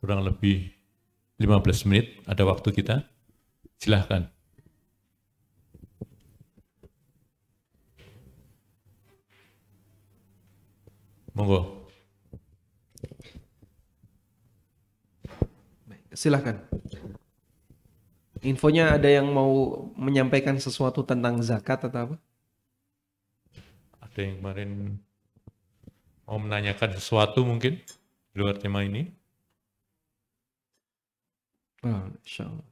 kurang lebih 15 menit ada waktu kita, silahkan. Monggo. Silahkan. Infonya ada yang mau menyampaikan sesuatu tentang zakat atau apa? Ada yang kemarin mau menanyakan sesuatu mungkin di luar tema ini? Oh, insyaallah.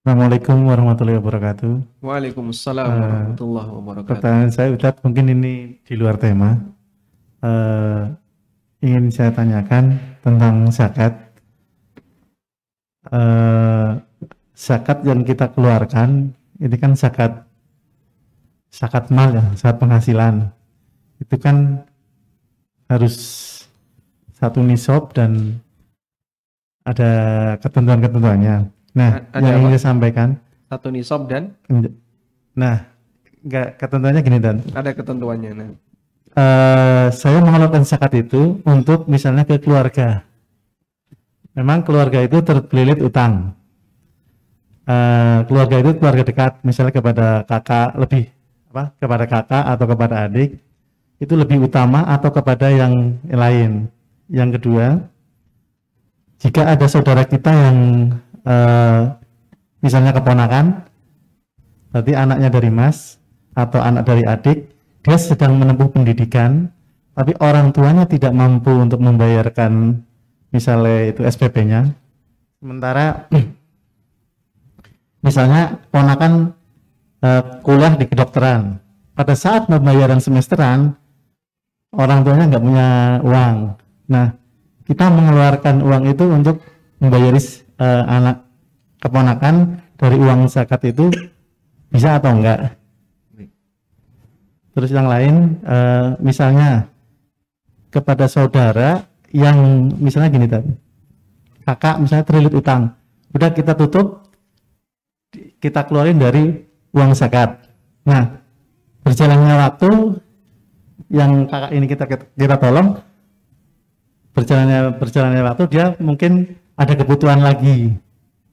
Assalamualaikum warahmatullahi wabarakatuh. Waalaikumsalam warahmatullahi wabarakatuh. Pertanyaan saya, Ustadz, mungkin ini di luar tema. Ingin saya tanyakan tentang zakat. Zakat yang kita keluarkan, ini kan zakat mal ya, zakat penghasilan. Itu kan harus satu nisab dan ada ketentuan-ketentuannya. Nah, yang ingin saya sampaikan, satu nisab dan? Nah, enggak, ketentuannya gini Dan. Ada ketentuannya. Nah. Saya mengeluarkan zakat itu untuk misalnya ke keluarga. Memang keluarga itu terlilit utang. Keluarga itu keluarga dekat, misalnya kepada kakak kepada kakak atau kepada adik, itu lebih utama atau kepada yang lain. Yang kedua, jika ada saudara kita yang misalnya keponakan, berarti anaknya dari mas atau anak dari adik, dia sedang menempuh pendidikan, tapi orang tuanya tidak mampu untuk membayarkan misalnya itu SPP-nya, sementara misalnya ponakan kuliah di kedokteran, pada saat pembayaran semesteran orang tuanya nggak punya uang. Nah, kita mengeluarkan uang itu untuk membayari anak keponakan dari uang zakat itu bisa atau enggak? Terus yang lain, misalnya kepada saudara yang misalnya gini tadi, kakak misalnya terlilit utang, udah kita tutup, kita keluarin dari uang zakat. Nah, berjalannya waktu yang kakak ini kita tolong, berjalannya waktu dia mungkin ada kebutuhan lagi,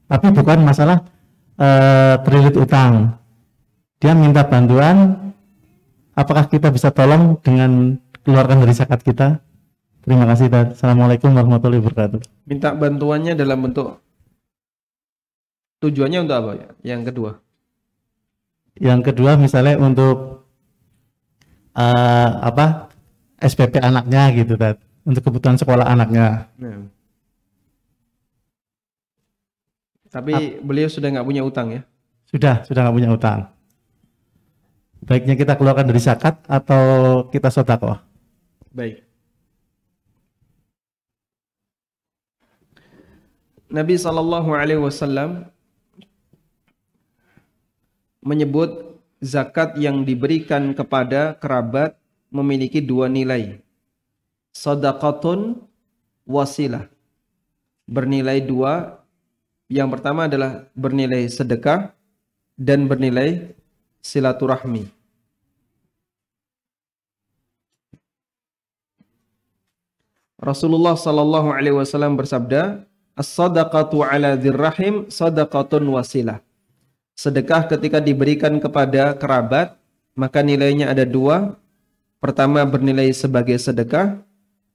tapi bukan masalah terlilit utang. Dia minta bantuan, apakah kita bisa tolong dengan keluarkan dari zakat kita? Terima kasih. Assalamualaikum warahmatullahi wabarakatuh. Minta bantuannya dalam bentuk, tujuannya untuk apa ya? Yang kedua. Yang kedua misalnya untuk SPP anaknya gitu, untuk kebutuhan sekolah anaknya. Nah. Tapi beliau sudah nggak punya utang ya? Sudah nggak punya utang. Baiknya kita keluarkan dari zakat atau kita sedekah? Baik. Nabi SAW menyebut zakat yang diberikan kepada kerabat memiliki dua nilai. Shadaqatun wasilah. Bernilai dua. Yang pertama adalah bernilai sedekah dan bernilai silaturahmi. Rasulullah sallallahu alaihi wasallam bersabda, "As-shadaqatu 'ala dzirrahim shadaqatun wasilah." Sedekah ketika diberikan kepada kerabat, maka nilainya ada dua. Pertama bernilai sebagai sedekah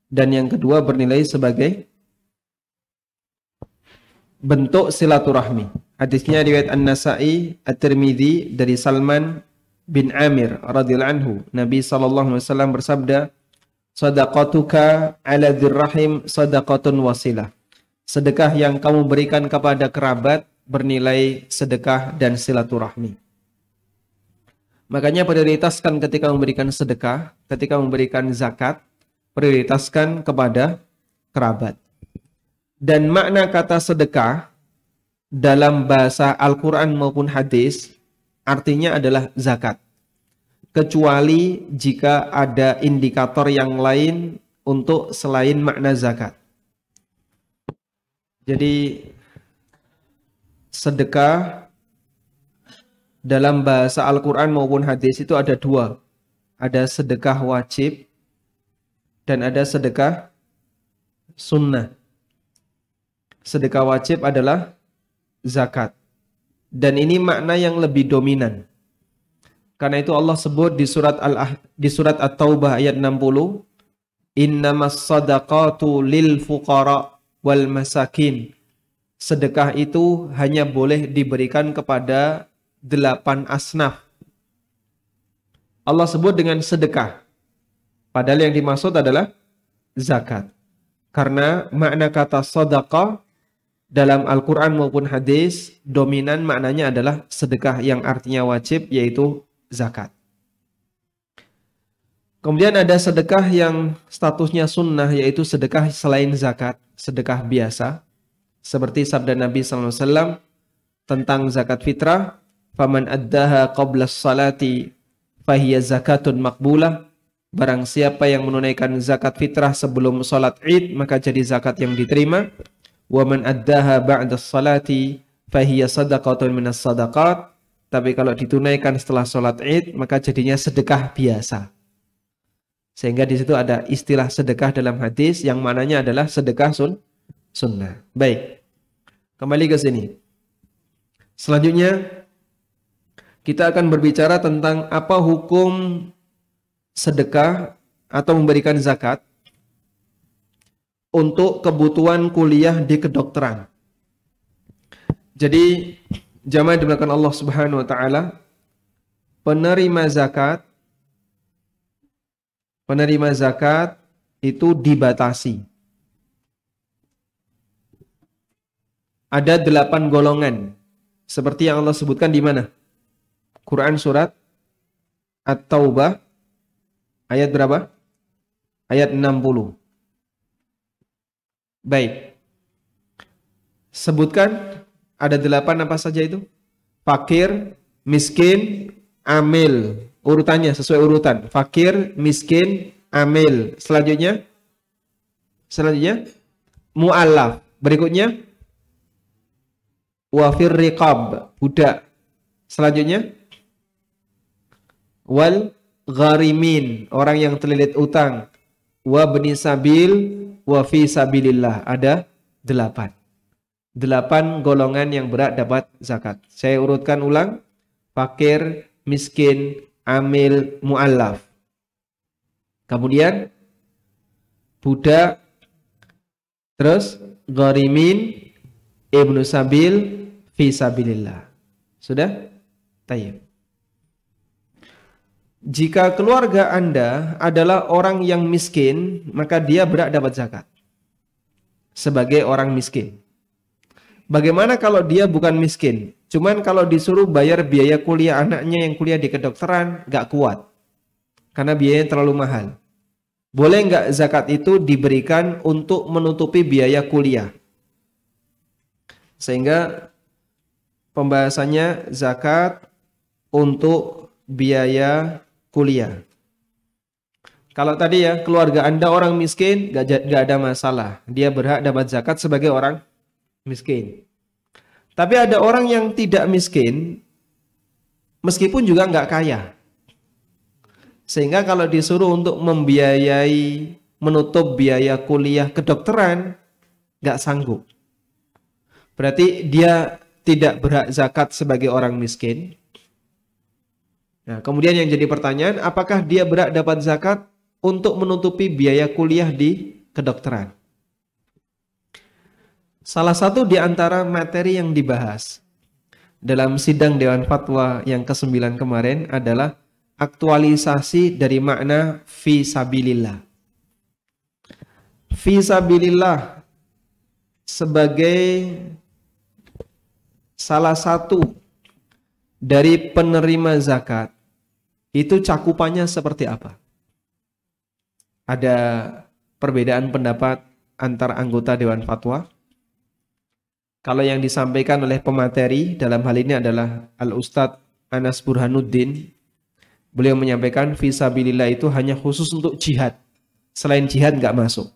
dan yang kedua bernilai sebagai bentuk silaturahmi. Hadisnya riwayat An-Nasa'i, At-Tirmidzi dari Salman bin Amir radhiyallahu anhu. Nabi sallallahu alaihi wasallam bersabda, "Shadaqatuka 'ala dzirrahim shadaqatun wasilah." Sedekah yang kamu berikan kepada kerabat bernilai sedekah dan silaturahmi. Makanya prioritaskan ketika memberikan sedekah, ketika memberikan zakat, prioritaskan kepada kerabat. Dan makna kata sedekah dalam bahasa Al-Quran maupun hadis artinya adalah zakat. Kecuali jika ada indikator yang lain untuk selain makna zakat. Jadi sedekah dalam bahasa Al-Quran maupun hadis itu ada dua. Ada sedekah wajib dan ada sedekah sunnah. Sedekah wajib adalah zakat. Dan ini makna yang lebih dominan. Karena itu Allah sebut di surat At-Taubah ayat 60, "Innamas shadaqatu lil fuqara wal masakin." Sedekah itu hanya boleh diberikan kepada 8 asnaf. Allah sebut dengan sedekah. Padahal yang dimaksud adalah zakat. Karena makna kata shadaqah dalam Al-Quran maupun hadis, dominan maknanya adalah sedekah yang artinya wajib, yaitu zakat. Kemudian ada sedekah yang statusnya sunnah, yaitu sedekah selain zakat, sedekah biasa. Seperti sabda Nabi SAW tentang zakat fitrah, "Faman addaha qabla salati fahiya zakatun makbulah." Barang siapa yang menunaikan zakat fitrah sebelum salat Id, maka jadi zakat yang diterima. "Wa man addaha ba'da salati fahiya sadaqatun minas sadaqat." Tapi kalau ditunaikan setelah salat Id, maka jadinya sedekah biasa. Sehingga di situ ada istilah sedekah dalam hadis yang mananya adalah sedekah sunnah. Baik. Kembali ke sini. Selanjutnya kita akan berbicara tentang apa hukum sedekah atau memberikan zakat untuk kebutuhan kuliah di kedokteran. Jadi jamaah dimuliakan Allah Subhanahu wa taala, penerima zakat itu dibatasi. Ada 8 golongan seperti yang Allah sebutkan di mana? Quran surat At-Taubah ayat berapa? Ayat 60. Baik. Sebutkan ada 8 apa saja itu? Fakir, miskin, amil. Urutannya sesuai urutan. Fakir, miskin, amil. Selanjutnya mu'allaf. Berikutnya wafir riqab, budak. Selanjutnya wal gharimin, orang yang terlilit utang. Wa bani sabil wa fi sabilillah. Ada 8 golongan yang berhak dapat zakat. Saya urutkan ulang. Fakir, miskin, amil, mu'allaf. Kemudian budak, terus gharimin, ibnu sabil, fi sabilillah. Sudah? Tayyib. Jika keluarga Anda adalah orang yang miskin, maka dia berhak dapat zakat sebagai orang miskin. Bagaimana kalau dia bukan miskin? Cuman kalau disuruh bayar biaya kuliah anaknya yang kuliah di kedokteran, gak kuat. Karena biayanya terlalu mahal. Boleh nggak zakat itu diberikan untuk menutupi biaya kuliah? Sehingga pembahasannya zakat untuk biaya kuliah. Kalau tadi ya, keluarga Anda orang miskin, gak ada masalah. Dia berhak dapat zakat sebagai orang miskin. Tapi ada orang yang tidak miskin, meskipun juga nggak kaya. Sehingga kalau disuruh untuk membiayai, menutup biaya kuliah kedokteran, nggak sanggup. Berarti dia tidak berhak zakat sebagai orang miskin. Nah, kemudian yang jadi pertanyaan, apakah dia berhak dapat zakat untuk menutupi biaya kuliah di kedokteran? Salah satu di antara materi yang dibahas dalam sidang Dewan Fatwa yang ke-9 kemarin adalah aktualisasi dari makna fi sabilillah. Fi sabilillah sebagai salah satu dari penerima zakat itu cakupannya seperti apa? Ada perbedaan pendapat antar anggota Dewan Fatwa. Kalau yang disampaikan oleh pemateri dalam hal ini adalah Al-Ustadz Anas Burhanuddin. Beliau menyampaikan fisabilillah itu hanya khusus untuk jihad. Selain jihad nggak masuk.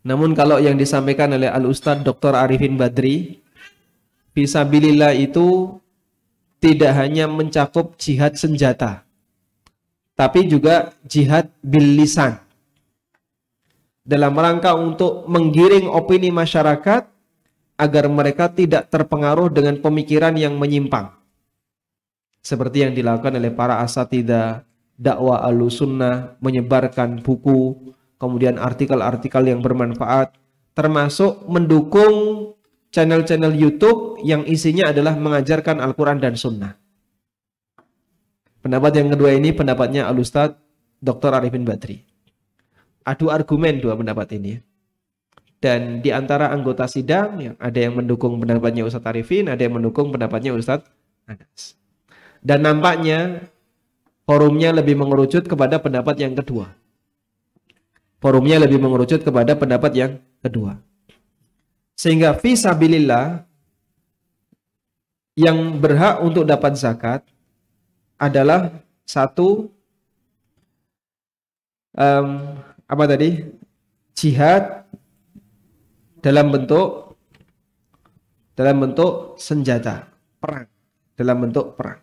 Namun kalau yang disampaikan oleh Al-Ustadz Dr. Arifin Badri, fisabilillah itu tidak hanya mencakup jihad senjata, tapi juga jihad bil lisan. Dalam rangka untuk menggiring opini masyarakat agar mereka tidak terpengaruh dengan pemikiran yang menyimpang. Seperti yang dilakukan oleh para asatidzah dakwah Ahlussunnah, menyebarkan buku, kemudian artikel-artikel yang bermanfaat, termasuk mendukung channel-channel YouTube yang isinya adalah mengajarkan Al-Quran dan Sunnah. Pendapat yang kedua ini pendapatnya Al-Ustadz Dr. Arifin Badri. Adu argumen dua pendapat ini. Dan di antara anggota sidang yang ada yang mendukung pendapatnya Ustadz Arifin, ada yang mendukung pendapatnya Ustadz Anas. Dan nampaknya forumnya lebih mengerucut kepada pendapat yang kedua. Forumnya lebih mengerucut kepada pendapat yang kedua. Sehingga fisabilillah yang berhak untuk dapat zakat adalah satu apa tadi? Jihad dalam bentuk senjata, perang, dalam bentuk perang.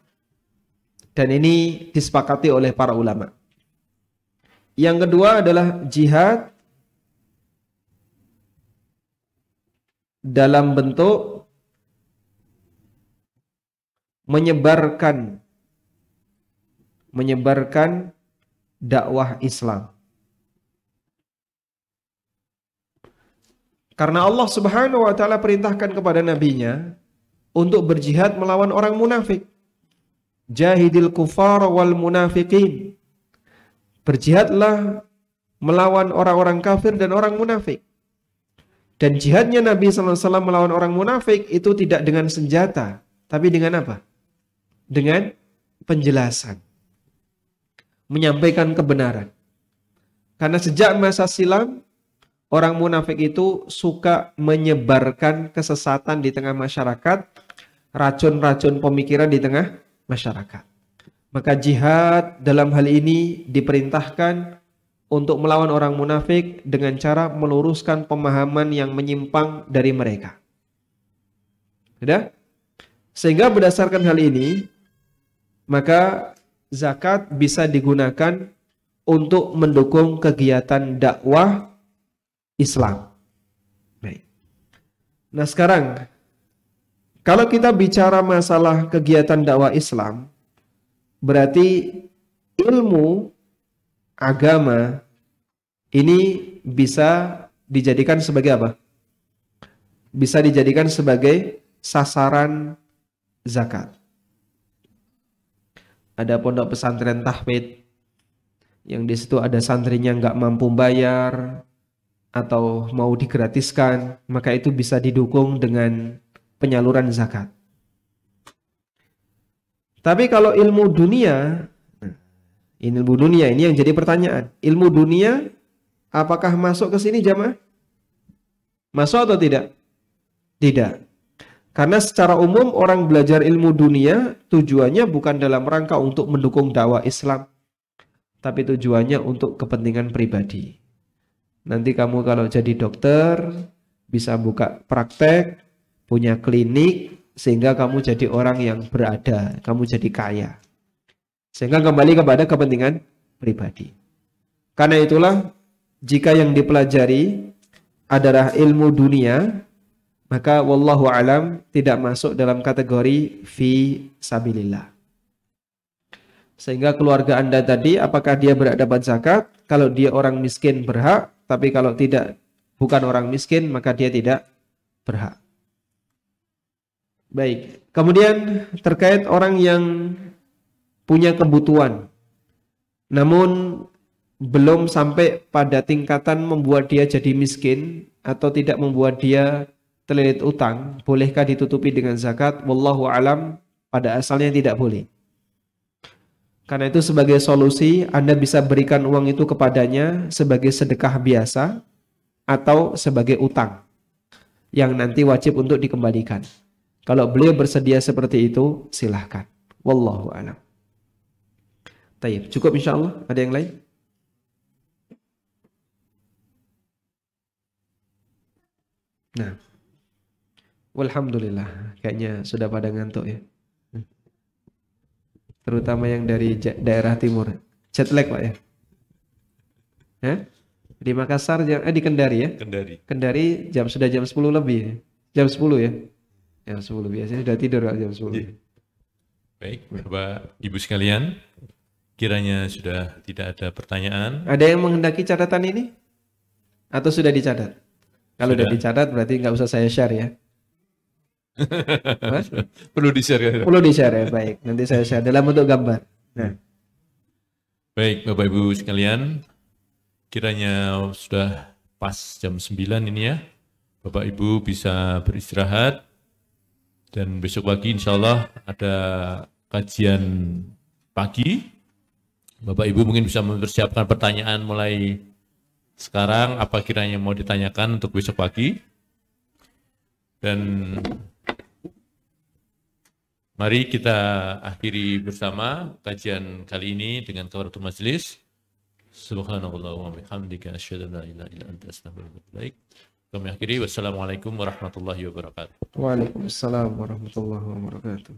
Dan ini disepakati oleh para ulama. Yang kedua adalah jihad dalam bentuk menyebarkan dakwah Islam. Karena Allah Subhanahu wa taala perintahkan kepada nabinya untuk berjihad melawan orang munafik. Jahidil kufar wal munafiqin. Berjihadlah melawan orang-orang kafir dan orang munafik. Dan jihadnya Nabi SAW melawan orang munafik itu tidak dengan senjata, tapi dengan apa? Dengan penjelasan, menyampaikan kebenaran. Karena sejak masa silam, orang munafik itu suka menyebarkan kesesatan di tengah masyarakat, racun-racun pemikiran di tengah masyarakat. Maka jihad dalam hal ini diperintahkan untuk melawan orang munafik dengan cara meluruskan pemahaman yang menyimpang dari mereka. Sudah? Sehingga berdasarkan hal ini, maka zakat bisa digunakan untuk mendukung kegiatan dakwah Islam. Baik. Nah sekarang, kalau kita bicara masalah kegiatan dakwah Islam, berarti ilmu agama ini bisa dijadikan sebagai apa? Bisa dijadikan sebagai sasaran zakat. Ada pondok pesantren tahfidz yang di situ ada santrinya nggak mampu bayar atau mau digratiskan, maka itu bisa didukung dengan penyaluran zakat. Tapi kalau ilmu dunia ini yang jadi pertanyaan. Ilmu dunia apakah masuk ke sini jamaah? Masuk atau tidak? Tidak. Karena secara umum orang belajar ilmu dunia tujuannya bukan dalam rangka untuk mendukung dakwah Islam, tapi tujuannya untuk kepentingan pribadi. Nanti kamu kalau jadi dokter bisa buka praktek, punya klinik, sehingga kamu jadi orang yang berada, kamu jadi kaya. Sehingga kembali kepada kepentingan pribadi. Karena itulah jika yang dipelajari adalah ilmu dunia, maka wallahu alam tidak masuk dalam kategori fi sabilillah. Sehingga keluarga Anda tadi, apakah dia berhak dapat zakat? Kalau dia orang miskin berhak, tapi kalau tidak, bukan orang miskin, maka dia tidak berhak. Baik, kemudian terkait orang yang punya kebutuhan, namun belum sampai pada tingkatan membuat dia jadi miskin atau tidak membuat dia terlilit utang, bolehkah ditutupi dengan zakat? Wallahu alam, pada asalnya tidak boleh. Karena itu sebagai solusi, Anda bisa berikan uang itu kepadanya sebagai sedekah biasa atau sebagai utang yang nanti wajib untuk dikembalikan. Kalau beliau bersedia seperti itu, silahkan. Wallahu a'lam. Tayyib, cukup insyaallah. Ada yang lain? Nah, walhamdulillah, kayaknya sudah pada ngantuk ya. Terutama yang dari daerah timur. Jet lag Pak ya? Di Makassar, di Kendari ya? Kendari sudah jam 10 lebih ya? Jam 10 ya? Jam 10 biasanya sudah tidur jam 10. Baik, Bapak Ibu sekalian, kiranya sudah tidak ada pertanyaan. Ada yang menghendaki catatan ini? Atau sudah dicatat? Kalau sudah dicatat berarti nggak usah saya share ya? Perlu di-share. Perlu di-share ya, baik. Nanti saya share dalam bentuk gambar. Nah. Baik, Bapak Ibu sekalian, kiranya sudah pas jam 9 ini ya. Bapak Ibu bisa beristirahat dan besok pagi insya Allah ada kajian pagi. Bapak Ibu mungkin bisa mempersiapkan pertanyaan mulai sekarang, apa kiranya mau ditanyakan untuk besok pagi. Dan mari kita akhiri bersama kajian kali ini dengan kafaratul majelis. Subhanallah wa bihamdika asyhadu an la ilaha illa anta astaghfiruka wa atubu ilaik. Kami akhiri, wassalamualaikum warahmatullahi wabarakatuh. Waalaikumsalam warahmatullahi wabarakatuh.